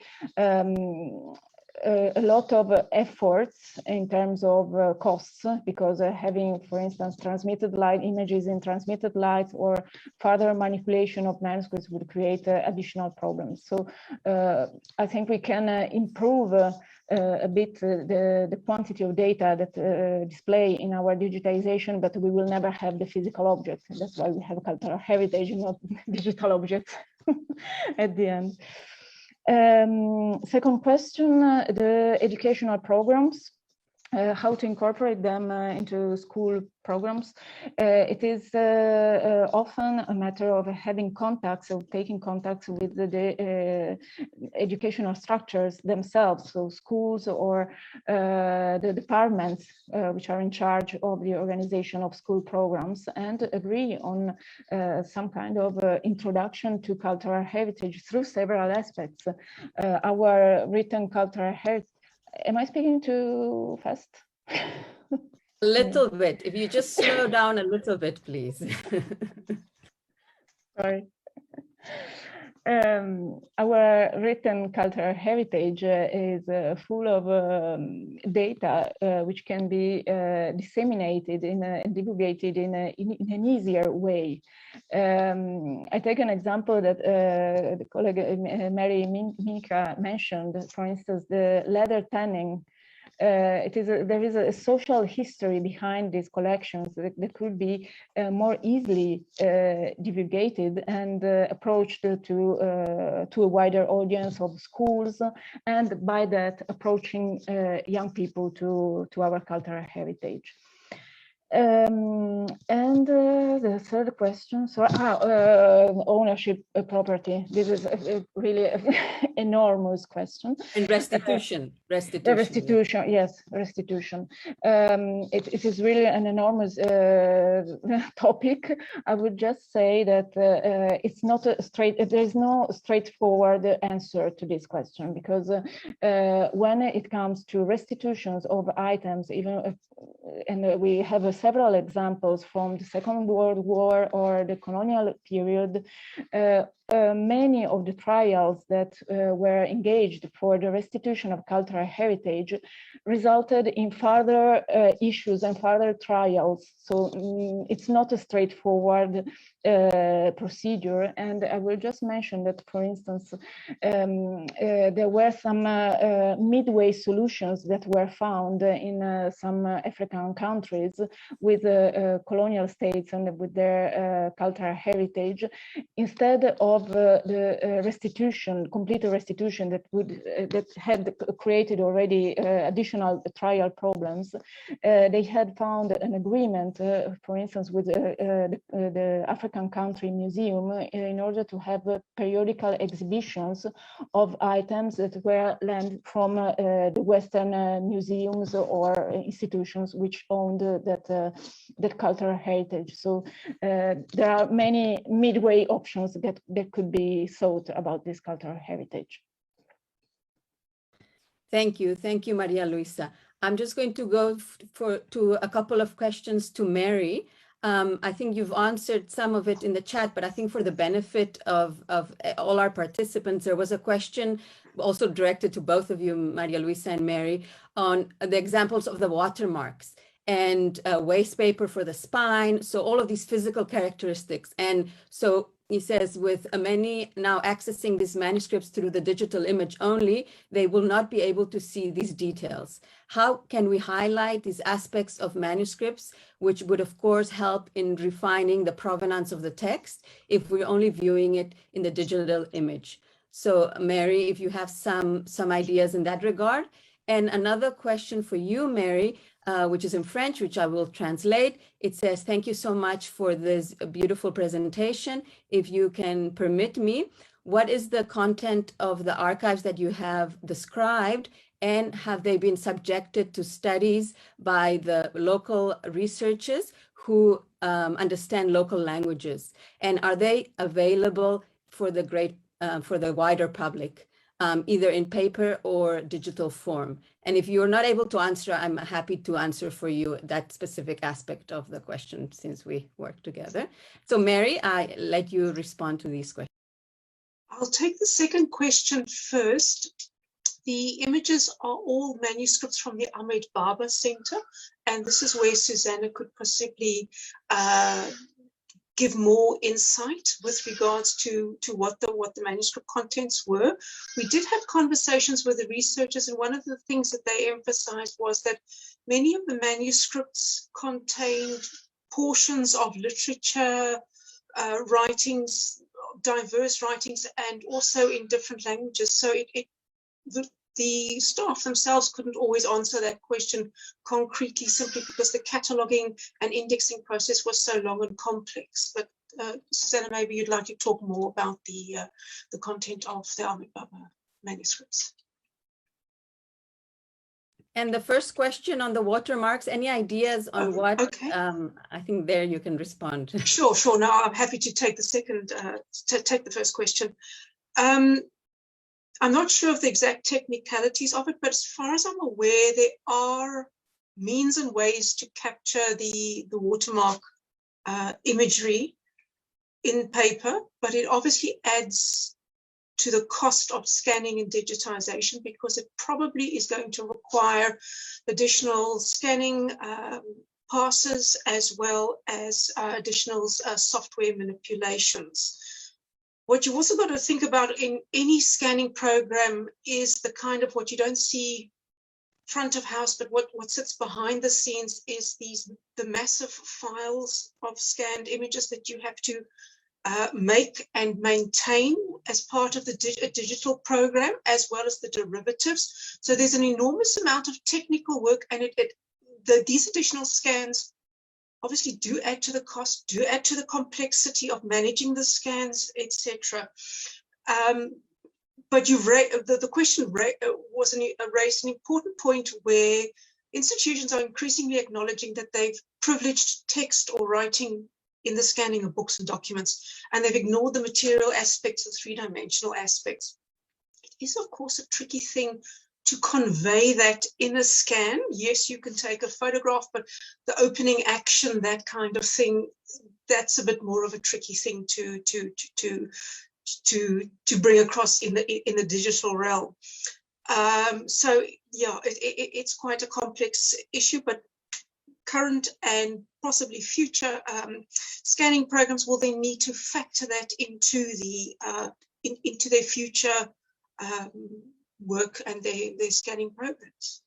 a lot of efforts in terms of costs, because having, for instance, transmitted light images in transmitted light or further manipulation of manuscripts would create additional problems. So I think we can improve a bit the quantity of data that display in our digitization, but we will never have the physical object. That's why we have cultural heritage, not digital objects at the end. Second question, the educational programs, how to incorporate them into school programs. It is often a matter of having contacts, or taking contacts with the educational structures themselves, so schools or the departments which are in charge of the organization of school programs, and agree on some kind of introduction to cultural heritage through several aspects. Our written cultural heritage. Am I speaking too fast? A little bit. If you just slow down a little bit, please. Sorry. Our written cultural heritage is full of data which can be disseminated and divulgated in an easier way. I take an example that the colleague Mary Minka mentioned, for instance, the leather tanning. There is a social history behind these collections that could be more easily divulgated and approached to a wider audience of schools, and by that approaching young people to our cultural heritage. And the third question, so ownership property. This is a really enormous question. And restitution. Restitution, yes, restitution. It is really an enormous topic. I would just say that it's not a there is no straightforward answer to this question, because when it comes to restitutions of items, even and we have several examples from the Second World War or the colonial period, many of the trials that were engaged for the restitution of cultural heritage resulted in further issues and further trials. So it's not a straightforward procedure. And I will just mention that, for instance, there were some midway solutions that were found in some African countries with colonial states and with their cultural heritage, instead of the restitution, complete restitution that would that had created already additional trial problems. They had found an agreement, for instance, with the African Country Museum in order to have periodical exhibitions of items that were lent from the Western museums or institutions which owned that cultural heritage. So there are many midway options that could be sought about this cultural heritage. Thank you, Maria Luisa. I'm just going to go to a couple of questions to Mary. I think you've answered some of it in the chat, but I think for the benefit of all our participants, there was a question also directed to both of you, Maria Luisa and Mary, on the examples of the watermarks and waste paper for the spine. So all of these physical characteristics. And so he says, with many now accessing these manuscripts through the digital image only, they will not be able to see these details. How can we highlight these aspects of manuscripts, which would of course help in refining the provenance of the text if we're only viewing it in the digital image? So Mary, if you have some ideas in that regard. And another question for you, Mary, which is in French, which I will translate. It says, thank you so much for this beautiful presentation. If you can permit me, what is the content of the archives that you have described, and have they been subjected to studies by the local researchers who understand local languages? And are they available for the wider public? Either in paper or digital form. And if you're not able to answer, I'm happy to answer for you that specific aspect of the question since we work together. So Mary, I let you respond to these questions. I'll take the second question first. The images are all manuscripts from the Ahmed Baba Center, and this is where Susana could possibly give more insight with regards to what the manuscript contents were. We did have conversations with the researchers, and one of the things that they emphasized was that many of the manuscripts contained portions of literature, writings, diverse writings, and also in different languages. So the staff themselves couldn't always answer that question concretely, simply because the cataloging and indexing process was so long and complex. But Susana, maybe you'd like to talk more about the content of the Ahmed Baba manuscripts. And the first question on the watermarks, any ideas on what? Okay. I think there you can respond. Sure. Now I'm happy to take the first question. I'm not sure of the exact technicalities of it, but as far as I'm aware, there are means and ways to capture the watermark imagery in paper, but it obviously adds to the cost of scanning and digitization, because it probably is going to require additional scanning passes as well as additional software manipulations. What you also got to think about in any scanning program is the kind of what you don't see front of house, but what sits behind the scenes is the massive files of scanned images that you have to make and maintain as part of the digital program, as well as the derivatives. So there's an enormous amount of technical work, and these additional scans obviously do add to the cost, do add to the complexity of managing the scans, etc. But the question raised an important point where institutions are increasingly acknowledging that they've privileged text or writing in the scanning of books and documents, and they've ignored the material aspects, the three-dimensional aspects. It is, of course, a tricky thing to convey that in a scan. Yes, you can take a photograph, but the opening action, that kind of thing, that's a bit more of a tricky thing to to bring across in the digital realm. So yeah, it's quite a complex issue, but current and possibly future scanning programs will then need to factor that into into their future work and their scanning programs.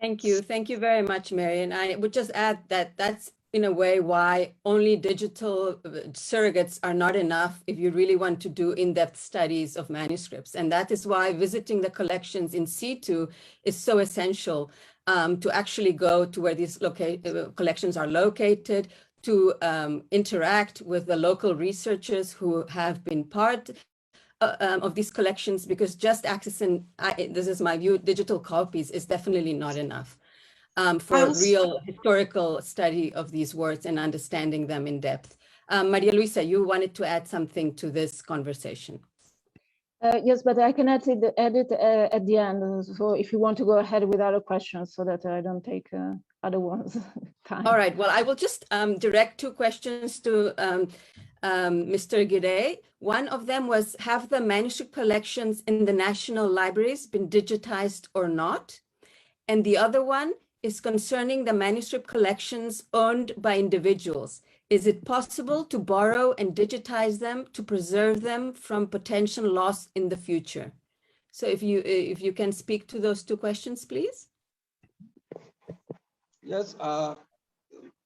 Thank you very much, Mary. And I would just add that that's in a way why only digital surrogates are not enough if you really want to do in-depth studies of manuscripts. And that is why visiting the collections in situ is so essential, to actually go to where these collections are located, to interact with the local researchers who have been part of these collections, because just accessing, this is my view, digital copies is definitely not enough for real historical study of these words and understanding them in depth. Maria Luisa, you wanted to add something to this conversation. Yes, but I can add it at the end. So if you want to go ahead with other questions so that I don't take other ones' time. All right, well, I will just direct two questions to Mr. Gide. One of them was, have the manuscript collections in the national libraries been digitized or not? And the other one is concerning the manuscript collections owned by individuals. Is it possible to borrow and digitize them to preserve them from potential loss in the future? So if you can speak to those two questions, please. Yes,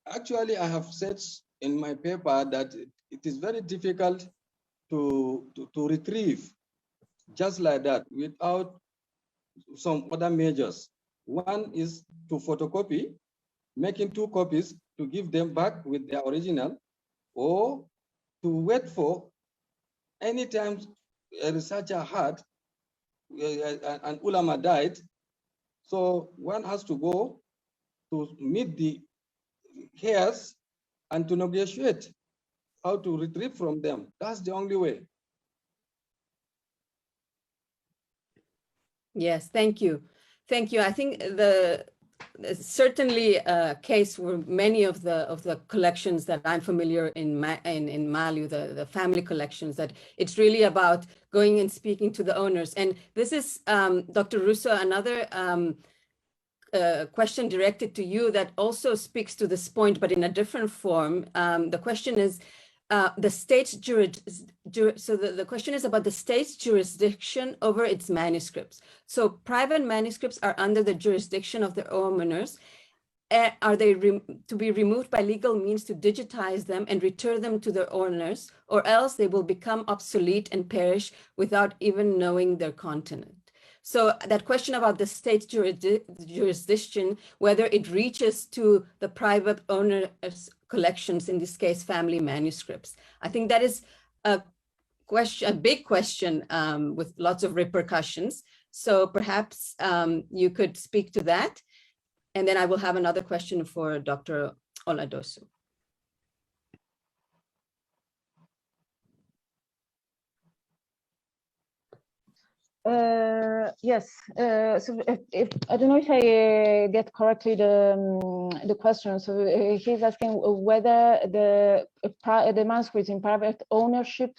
actually, I have said in my paper that it is very difficult to retrieve just like that without some other measures. One is to photocopy, making 2 copies to give them back with their original, or to wait for any time a researcher had and ulama died. So one has to go to meet the heirs and to negotiate how to retrieve from them. That's the only way. Yes, thank you. Thank you. I think certainly a case where many of the collections that I'm familiar in Mali, the family collections, that it's really about going and speaking to the owners. And this is, Dr. Russo, another question directed to you that also speaks to this point, but in a different form. The question is, the state's the question is about the state's jurisdiction over its manuscripts. So private manuscripts are under the jurisdiction of their owners. Are they to be removed by legal means to digitize them and return them to their owners, or else they will become obsolete and perish without even knowing their content? So that question about the state's jurisdiction, whether it reaches to the private owner's collections, in this case, family manuscripts. I think that is a big question with lots of repercussions. So perhaps you could speak to that. And then I will have another question for Dr. Oladosu. Yes. So if I don't know if I get correctly the question. So he's asking whether the manuscripts in private ownership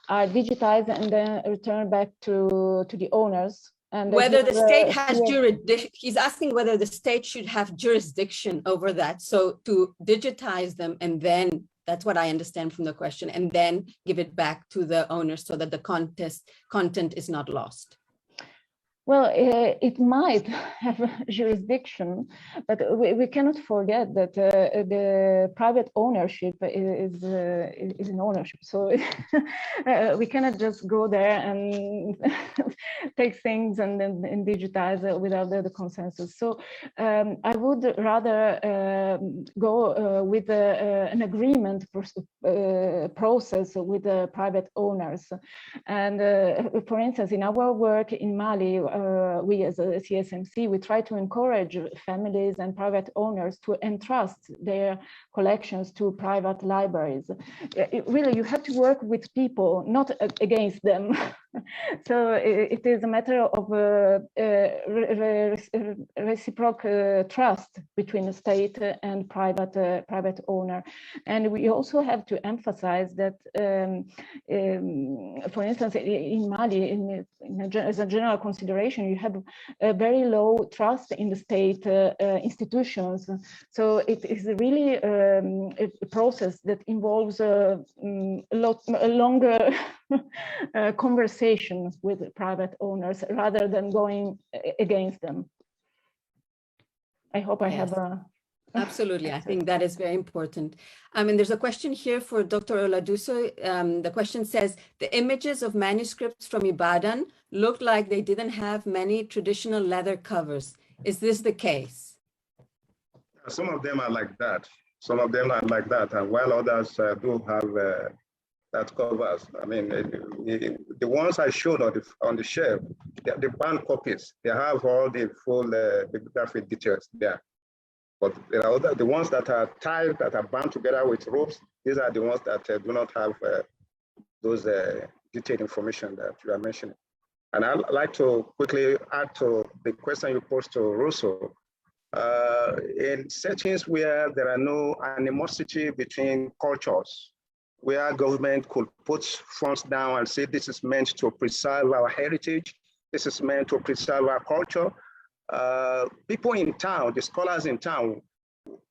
are digitized and then returned back to the owners. And whether the state has jurisdiction, he's asking whether the state should have jurisdiction over that. So to digitize them, and then that's what I understand from the question, and then give it back to the owners so that the content is not lost. Well, it might have jurisdiction, but we cannot forget that the private ownership is an ownership. So we cannot just go there and take things and then digitize it without the consensus. So I would rather go with an agreement process with the private owners. And for instance, in our work in Mali, we as a CSMC, we try to encourage families and private owners to entrust their collections to private libraries. Really, you have to work with people, not against them. So it is a matter of reciprocal trust between the state and private owner. And we also have to emphasize that, for instance, in Mali, as a general consideration, you have a very low trust in the state institutions. So it is really a process that involves a longer conversation with private owners rather than going against them. I hope I have a... Absolutely, I think that is very important. And there's a question here for Dr. Oladuso. The question says, the images of manuscripts from Ibadan look like they didn't have many traditional leather covers. Is this the case? Some of them are like that. Some of them are like that, and while others do have that covers. I mean, the ones I showed on the shelf, the bound copies, they have all the full bibliography details there. But there are the ones that are tied, that are bound together with ropes. These are the ones that do not have those detailed information that you are mentioning. And I'd like to quickly add to the question you posed to Russo. In settings where there are no animosity between cultures, where government could put funds down and say this is meant to preserve our heritage, this is meant to preserve our culture. People in town, the scholars in town,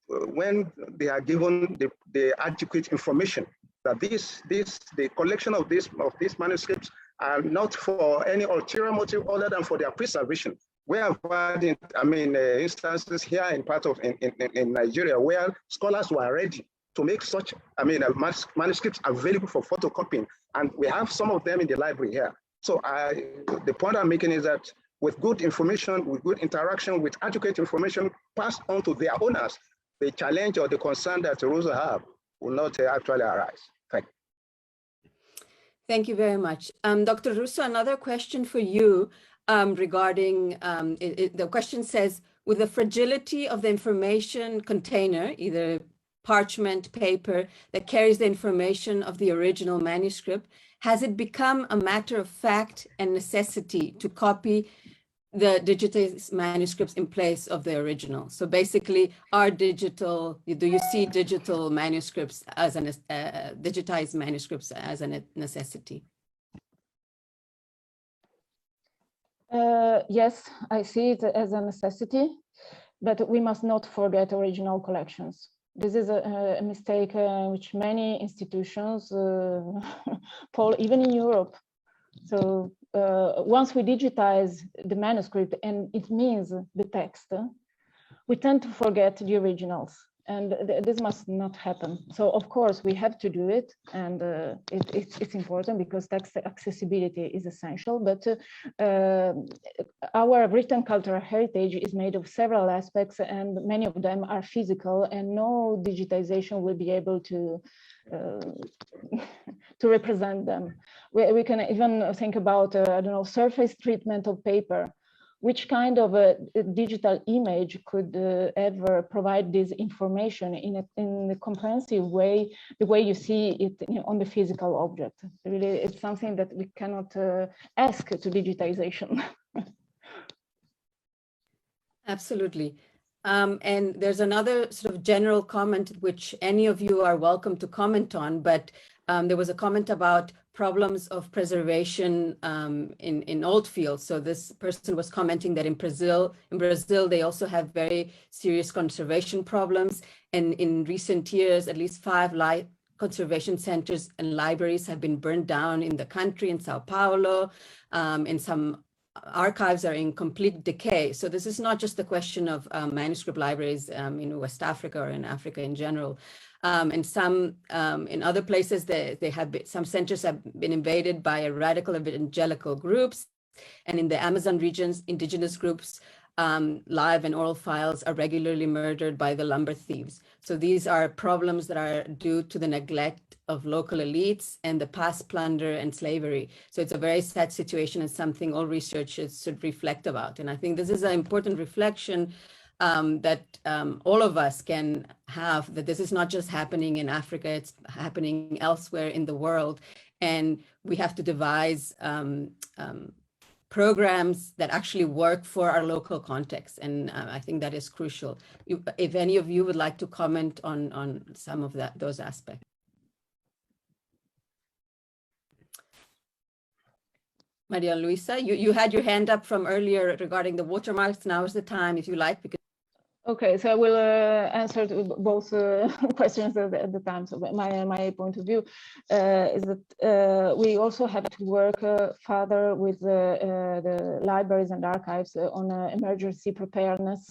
when they are given the adequate information that the collection of these manuscripts are not for any ulterior motive other than for their preservation. We have had, instances here in Nigeria where scholars were ready to make such, manuscripts available for photocopying, and we have some of them in the library here. So the point I'm making is that with good information, with good interaction, with adequate information passed on to their owners, the challenge or the concern that Russo have will not actually arise. Thank you. Thank you very much. Dr. Russo, another question for you regarding, the question says, with the fragility of the information container, either parchment, paper, that carries the information of the original manuscript, has it become a matter of fact and necessity to copy the digitized manuscripts in place of the original? So basically, do you see digital manuscripts as digitized manuscripts as a necessity? Yes, I see it as a necessity, but we must not forget original collections. This is a mistake which many institutions fall, even in Europe. So once we digitize the manuscript, and it means the text, we tend to forget the originals, and this must not happen. So of course we have to do it, and it's important because text accessibility is essential, but our written cultural heritage is made of several aspects, and many of them are physical, and no digitization will be able to represent them. We can even think about, I don't know, surface treatment of paper. Which kind of a digital image could ever provide this information in a comprehensive way, the way you see it on the physical object? Really, it's something that we cannot ask to digitization. Absolutely. And there's another sort of general comment, which any of you are welcome to comment on, but there was a comment about problems of preservation in old fields. So this person was commenting that in Brazil, they also have very serious conservation problems. And in recent years, at least 5 conservation centers and libraries have been burned down in the country, in Sao Paulo, and some archives are in complete decay. So this is not just a question of manuscript libraries in West Africa or in Africa in general. And some in other places, some centers have been invaded by radical evangelical groups, and in the Amazon regions, indigenous groups, live and oral files are regularly murdered by the lumber thieves. So these are problems that are due to the neglect of local elites and the past plunder and slavery. So it's a very sad situation and something all researchers should reflect about. And I think this is an important reflection that all of us can have, that this is not just happening in Africa, it's happening elsewhere in the world. and we have to devise programs that actually work for our local context. And I think that is crucial. If any of you would like to comment on some of those aspects. Maria Luisa, you had your hand up from earlier regarding the watermarks. Now is the time, if you like. Because okay, so I will answer to both questions at the time. So my point of view is that we also have to work further with the libraries and archives on emergency preparedness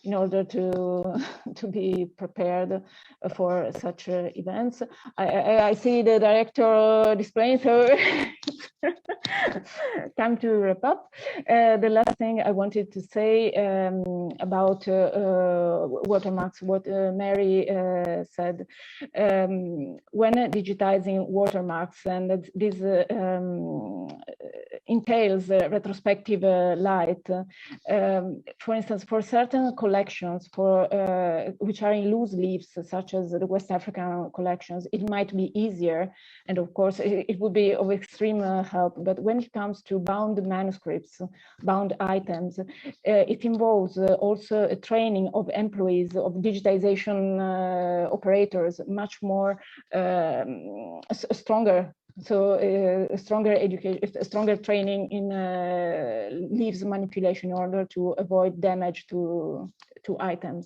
in order to be prepared for such events. I see the director displaying, so time to wrap up. The last thing I wanted to say about watermarks, what Mary said, when digitizing watermarks, and this entails retrospective light. For instance, for certain collections which are in loose leaves, such as the West African collections, it might be easier, and of course it would be of extreme help. But when it comes to bound manuscripts, bound items, it involves also a training of employees, of digitization operators, much more stronger. So stronger education, stronger training in leaves manipulation in order to avoid damage to items.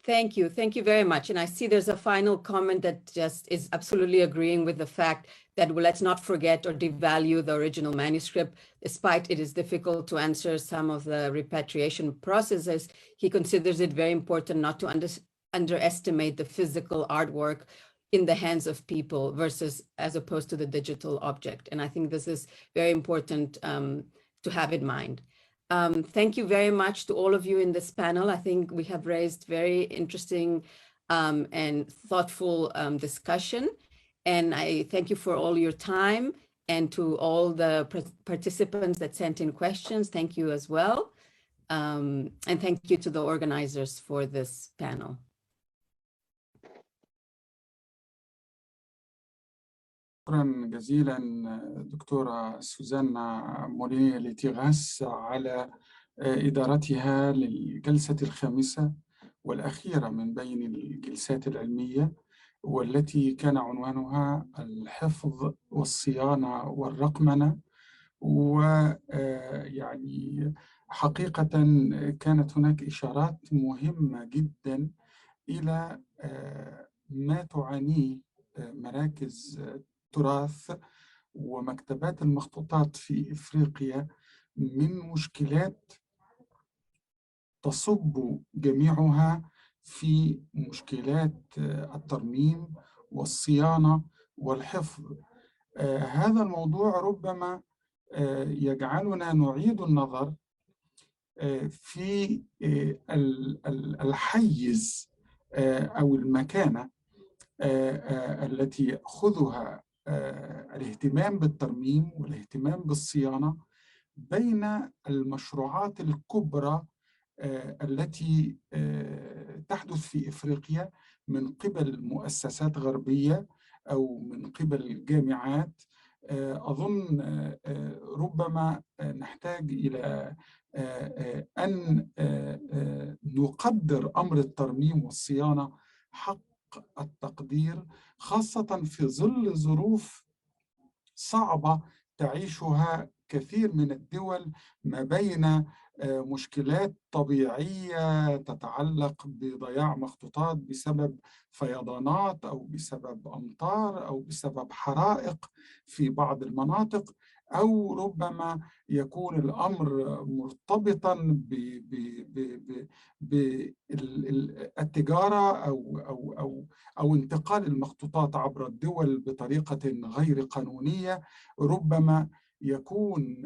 Thank you very much. And I see there's a final comment that just is absolutely agreeing with the fact that, well, let's not forget or devalue the original manuscript. Despite it is difficult to answer some of the repatriation processes, he considers it very important not to underestimate the physical artwork in the hands of people versus as opposed to the digital object. And I think this is very important to have in mind. Thank you very much to all of you in this panel. I think we have raised very interesting and thoughtful discussion. And I thank you for all your time, and to all the participants that sent in questions. Thank you as well. And thank you to the organizers for this panel. شكرا جزيلا دكتورة سوزانا مولين ليتيغاس على إدارتها للجلسة الخامسة والأخيرة من بين الجلسات العلمية، والتي كان عنوانها الحفظ والصيانة والرقمنة. ويعني حقيقة كانت هناك إشارات مهمة جدا إلى ما تعانيه مراكز التراث ومكتبات المخطوطات في إفريقيا من مشكلات تصب جميعها في مشكلات الترميم والصيانة والحفظ. هذا الموضوع ربما يجعلنا نعيد النظر في الحيز أو المكانة التي يأخذها الاهتمام بالترميم والاهتمام بالصيانة بين المشروعات الكبرى التي تحدث في إفريقيا من قبل مؤسسات غربية أو من قبل الجامعات. أظن ربما نحتاج إلى أن نقدر أمر الترميم والصيانة حق التقدير، خاصة في ظل ظروف صعبة تعيشها كثير من الدول، ما بين مشكلات طبيعية تتعلق بضياع مخطوطات بسبب فيضانات أو بسبب أمطار أو بسبب حرائق في بعض المناطق، أو ربما يكون الأمر مرتبطاً بالتجارة أو انتقال المخطوطات عبر الدول بطريقة غير قانونية. ربما يكون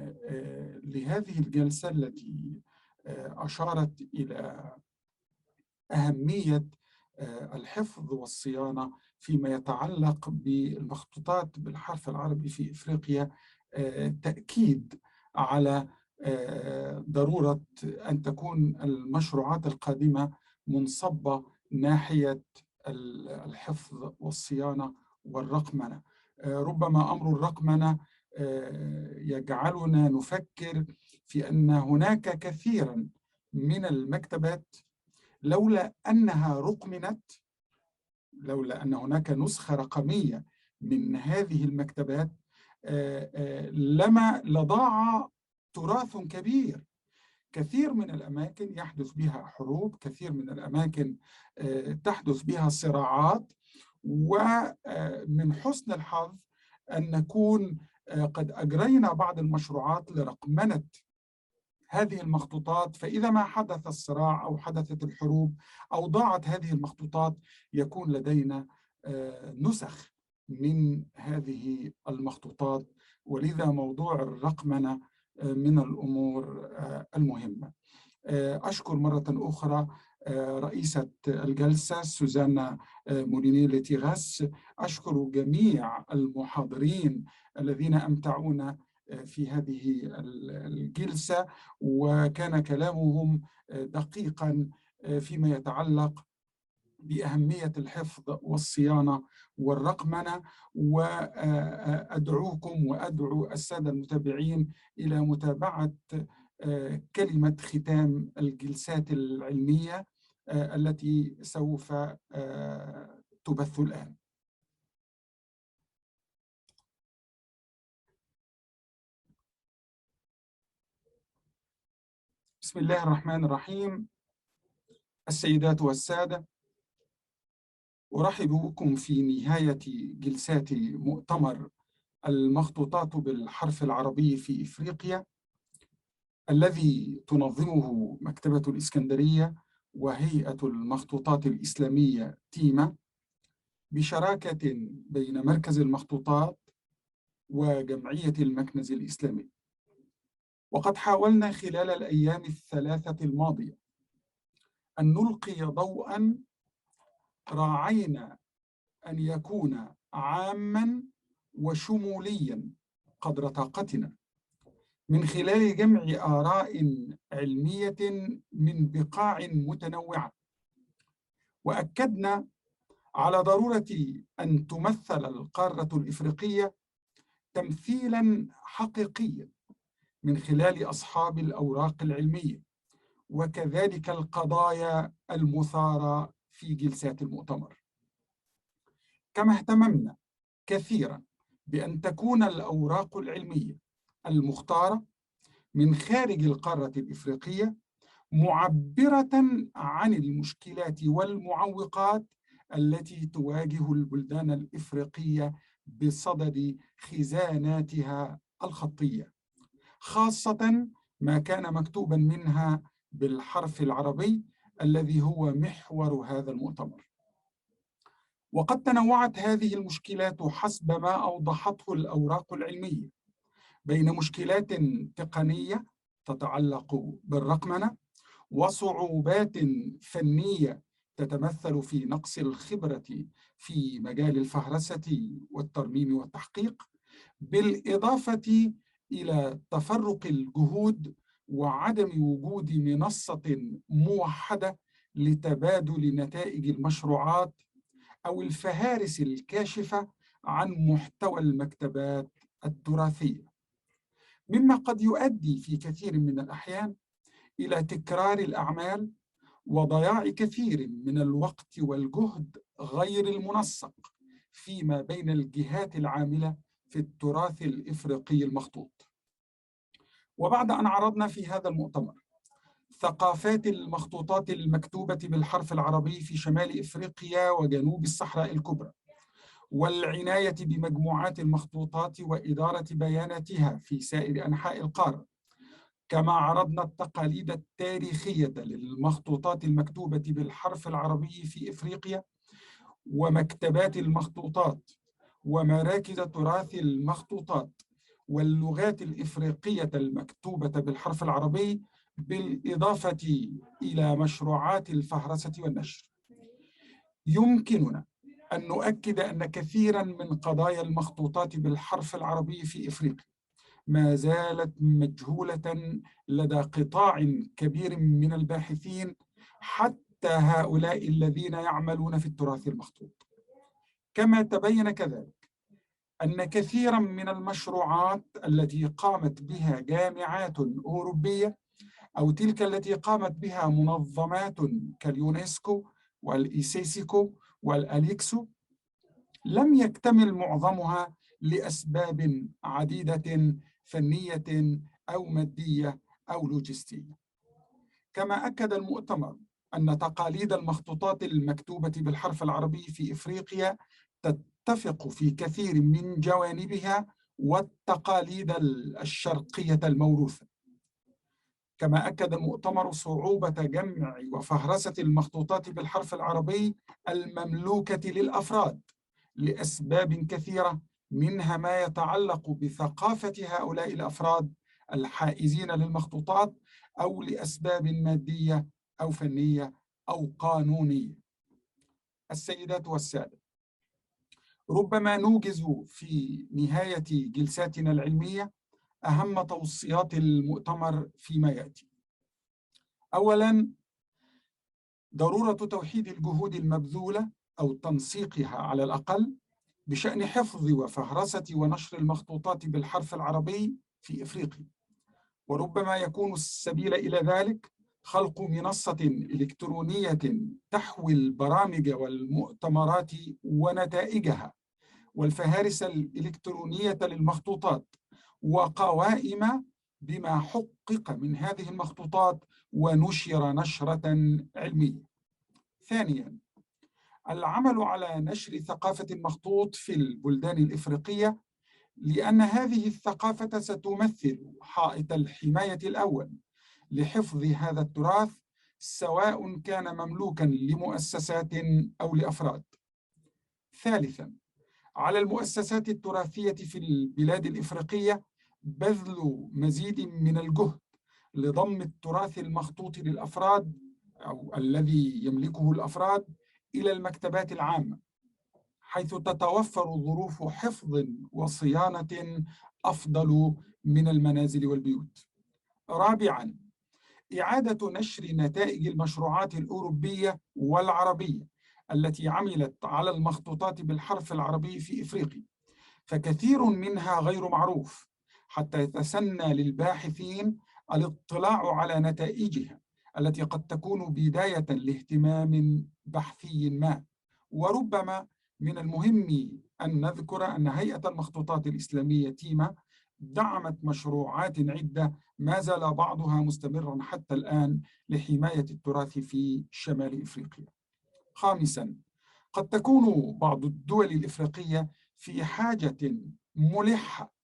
لهذه الجلسة التي أشارت إلى أهمية الحفظ والصيانة فيما يتعلق بالمخطوطات بالحرف العربي في إفريقيا تأكيد على ضرورة أن تكون المشروعات القادمة منصبة ناحية الحفظ والصيانة والرقمنة. ربما أمر الرقمنة يجعلنا نفكر في أن هناك كثيراً من المكتبات لولا أنها رقمنت، لولا أن هناك نسخة رقمية من هذه المكتبات لضاع تراث كبير. كثير من الأماكن يحدث بها حروب، كثير من الأماكن تحدث بها صراعات، ومن حسن الحظ أن نكون قد أجرينا بعض المشروعات لرقمنة هذه المخطوطات، فإذا ما حدث الصراع أو حدثت الحروب أو ضاعت هذه المخطوطات يكون لدينا نسخ من هذه المخطوطات. ولذا موضوع الرقمنة من الأمور المهمة. أشكر مرة أخرى رئيسة الجلسة سوزانا موليني ليتيغاس. أشكر جميع المحاضرين الذين أمتعونا في هذه الجلسة، وكان كلامهم دقيقا فيما يتعلق بأهمية الحفظ والصيانة والرقمنة. وأدعوكم وأدعو السادة المتابعين إلى متابعة كلمة ختام الجلسات العلمية التي سوف تبث الآن. بسم الله الرحمن الرحيم. السيدات والسادة، أرحب بكم في نهاية جلسات مؤتمر المخطوطات بالحرف العربي في إفريقيا، الذي تنظمه مكتبة الإسكندرية وهيئة المخطوطات الإسلامية تيمة، بشراكة بين مركز المخطوطات وجمعية المكنز الإسلامي. وقد حاولنا خلال الأيام الثلاثة الماضية أن نلقي ضوءاً راعينا أن يكون عاماً وشمولياً قدر طاقتنا، من خلال جمع آراء علمية من بقاع متنوعة. وأكدنا على ضرورة أن تمثل القارة الإفريقية تمثيلاً حقيقياً من خلال أصحاب الأوراق العلمية، وكذلك القضايا المثارة في جلسات المؤتمر. كما اهتممنا كثيراً بأن تكون الأوراق العلمية المختارة من خارج القارة الإفريقية معبرة عن المشكلات والمعوقات التي تواجه البلدان الإفريقية بصدد خزاناتها الخطية، خاصة ما كان مكتوبا منها بالحرف العربي الذي هو محور هذا المؤتمر. وقد تنوعت هذه المشكلات حسب ما أوضحته الأوراق العلمية، بين مشكلات تقنية تتعلق بالرقمنة، وصعوبات فنية تتمثل في نقص الخبرة في مجال الفهرسة والترميم والتحقيق، بالإضافة إلى تفرق الجهود وعدم وجود منصة موحدة لتبادل نتائج المشروعات أو الفهارس الكاشفة عن محتوى المكتبات التراثية، مما قد يؤدي في كثير من الأحيان إلى تكرار الأعمال وضياع كثير من الوقت والجهد غير المنسق فيما بين الجهات العاملة في التراث الإفريقي المخطوط. وبعد أن عرضنا في هذا المؤتمر ثقافات المخطوطات المكتوبة بالحرف العربي في شمال إفريقيا وجنوب الصحراء الكبرى، والعناية بمجموعات المخطوطات وإدارة بياناتها في سائر أنحاء القارة، كما عرضنا التقاليد التاريخية للمخطوطات المكتوبة بالحرف العربي في إفريقيا ومكتبات المخطوطات ومراكز تراث المخطوطات واللغات الإفريقية المكتوبة بالحرف العربي، بالإضافة إلى مشروعات الفهرسة والنشر. يمكننا أن نؤكد أن كثيراً من قضايا المخطوطات بالحرف العربي في إفريقيا ما زالت مجهولة لدى قطاع كبير من الباحثين، حتى حتى هؤلاء الذين يعملون في التراث المخطوط. كما تبين كذلك أن كثيرا من المشروعات التي قامت بها جامعات أوروبية أو تلك التي قامت بها منظمات كاليونسكو والإيسيسيكو والأليكسو لم يكتمل معظمها لأسباب عديدة فنية أو مادية أو لوجستية. كما أكد المؤتمر أن تقاليد المخطوطات المكتوبة بالحرف العربي في إفريقيا تتفق في كثير من جوانبها والتقاليد الشرقية الموروثة. كما أكد المؤتمر صعوبة جمع وفهرسة المخطوطات بالحرف العربي المملوكة للأفراد لأسباب كثيرة، منها ما يتعلق بثقافة هؤلاء الأفراد الحائزين للمخطوطات أو لأسباب مادية أو فنية أو قانونية. السيدات والسادة، ربما نوجز في نهاية جلساتنا العلمية أهم توصيات المؤتمر فيما يأتي. أولاً، ضرورة توحيد الجهود المبذولة أو تنسيقها على الأقل بشأن حفظ وفهرسة ونشر المخطوطات بالحرف العربي في إفريقيا، وربما يكون السبيل إلى ذلك خلق منصة إلكترونية تحوي البرامج والمؤتمرات ونتائجها والفهارس الإلكترونية للمخطوطات وقوائم بما حقق من هذه المخطوطات ونشر نشرة علمية. ثانياً، العمل على نشر ثقافة المخطوط في البلدان الإفريقية، لأن هذه الثقافة ستمثل حائط الحماية الأول لحفظ هذا التراث، سواء كان مملوكاً لمؤسسات أو لأفراد. ثالثاً، على المؤسسات التراثية في البلاد الإفريقية بذل مزيد من الجهد لضم التراث المخطوط للأفراد أو الذي يملكه الأفراد إلى المكتبات العامة، حيث تتوفر ظروف حفظ وصيانة أفضل من المنازل والبيوت. رابعاً، إعادة نشر نتائج المشروعات الأوروبية والعربية التي عملت على المخطوطات بالحرف العربي في إفريقيا، فكثير منها غير معروف حتى يتسنى للباحثين الاطلاع على نتائجها التي قد تكون بداية لاهتمام بحثي ما. وربما من المهم أن نذكر أن هيئة المخطوطات الإسلامية تيما دعمت مشروعات عدة ما زال بعضها مستمرا حتى الآن لحماية التراث في شمال إفريقيا. خامساً، قد تكون بعض الدول الإفريقية في حاجة ملحة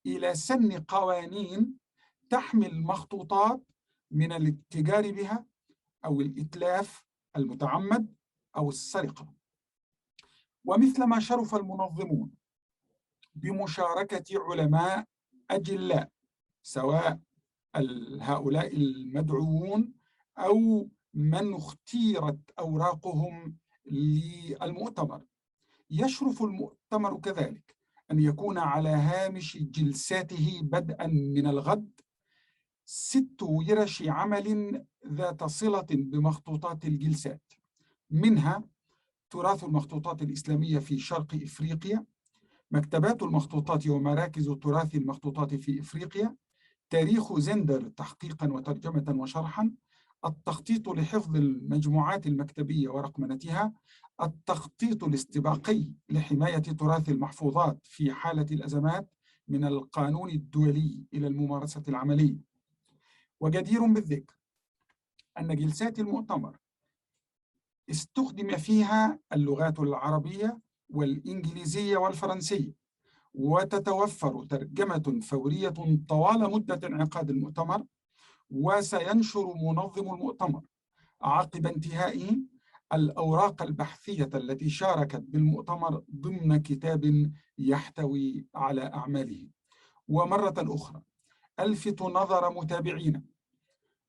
إلى سن قوانين تحمي المخطوطات من الاتجار بها أو الإتلاف المتعمد أو السرقة. ومثل ما شرف المنظمون بمشاركة علماء أجلاء، سواء هؤلاء المدعوون أو من اختيرت أوراقهم للمؤتمر، يشرف المؤتمر كذلك أن يكون على هامش جلساته بدءا من الغد 6 ورش عمل ذات صلة بمخطوطات الجلسات، منها تراث المخطوطات الإسلامية في شرق إفريقيا، مكتبات المخطوطات ومراكز تراث المخطوطات في إفريقيا، تاريخ زندر تحقيقا وترجمة وشرحا، التخطيط لحفظ المجموعات المكتبية ورقمنتها، التخطيط الاستباقي لحماية تراث المحفوظات في حالة الأزمات من القانون الدولي إلى الممارسة العملية. وجدير بالذكر أن جلسات المؤتمر استخدم فيها اللغات العربية والإنجليزية والفرنسية، وتتوفر ترجمة فورية طوال مدة انعقاد المؤتمر، وسينشر منظم المؤتمر عقب انتهائه الأوراق البحثية التي شاركت بالمؤتمر ضمن كتاب يحتوي على أعماله. ومرة أخرى ألفت نظر متابعينا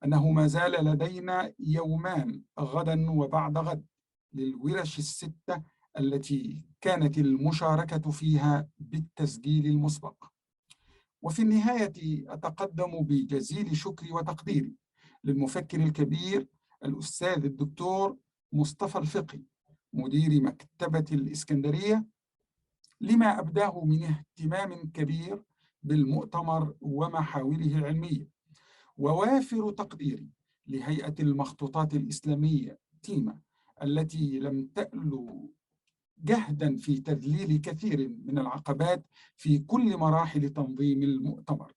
أنه ما زال لدينا يومان غدا وبعد غد للورش ال6 التي كانت المشاركة فيها بالتسجيل المسبق. وفي النهاية أتقدم بجزيل شكري وتقديري للمفكر الكبير الأستاذ الدكتور مصطفى الفقي مدير مكتبة الإسكندرية لما أبداه من اهتمام كبير بالمؤتمر ومحاوله العلمية. ووافر تقديري لهيئة المخطوطات الإسلامية تيمة التي لم تألو جهدا في تذليل كثير من العقبات في كل مراحل تنظيم المؤتمر.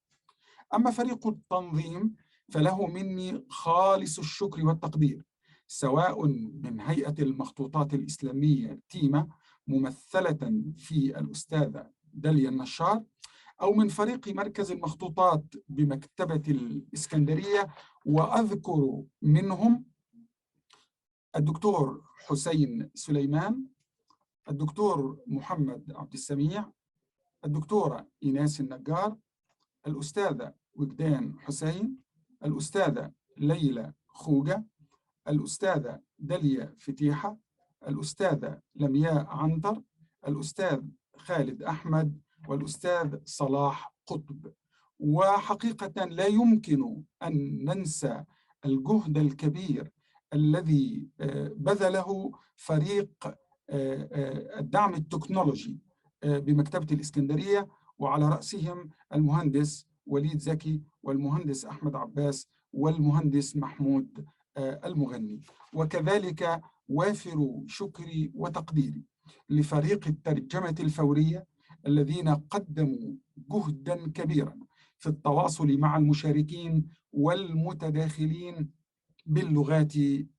أما فريق التنظيم فله مني خالص الشكر والتقدير، سواء من هيئة المخطوطات الإسلامية تيمة ممثلة في الأستاذة داليا النشار، أو من فريق مركز المخطوطات بمكتبة الإسكندرية، وأذكر منهم الدكتور حسين سليمان، الدكتور محمد عبد السميع، الدكتورة إيناس النجار، الأستاذة وجدان حسين، الأستاذة ليلى خوجة، الأستاذة داليا فتيحة، الأستاذة لمياء عنتر، الأستاذ خالد أحمد، والأستاذ صلاح قطب. وحقيقة لا يمكن أن ننسى الجهد الكبير الذي بذله فريق الدعم التكنولوجي بمكتبة الإسكندرية، وعلى رأسهم المهندس وليد زكي والمهندس أحمد عباس والمهندس محمود المغني. وكذلك وافر شكري وتقديري لفريق الترجمة الفورية الذين قدموا جهدا كبيرا في التواصل مع المشاركين والمتداخلين باللغات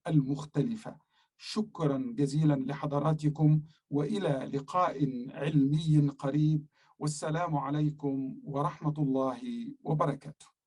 المختلفة. شكرا جزيلا لحضراتكم، وإلى لقاء علمي قريب، والسلام عليكم ورحمة الله وبركاته.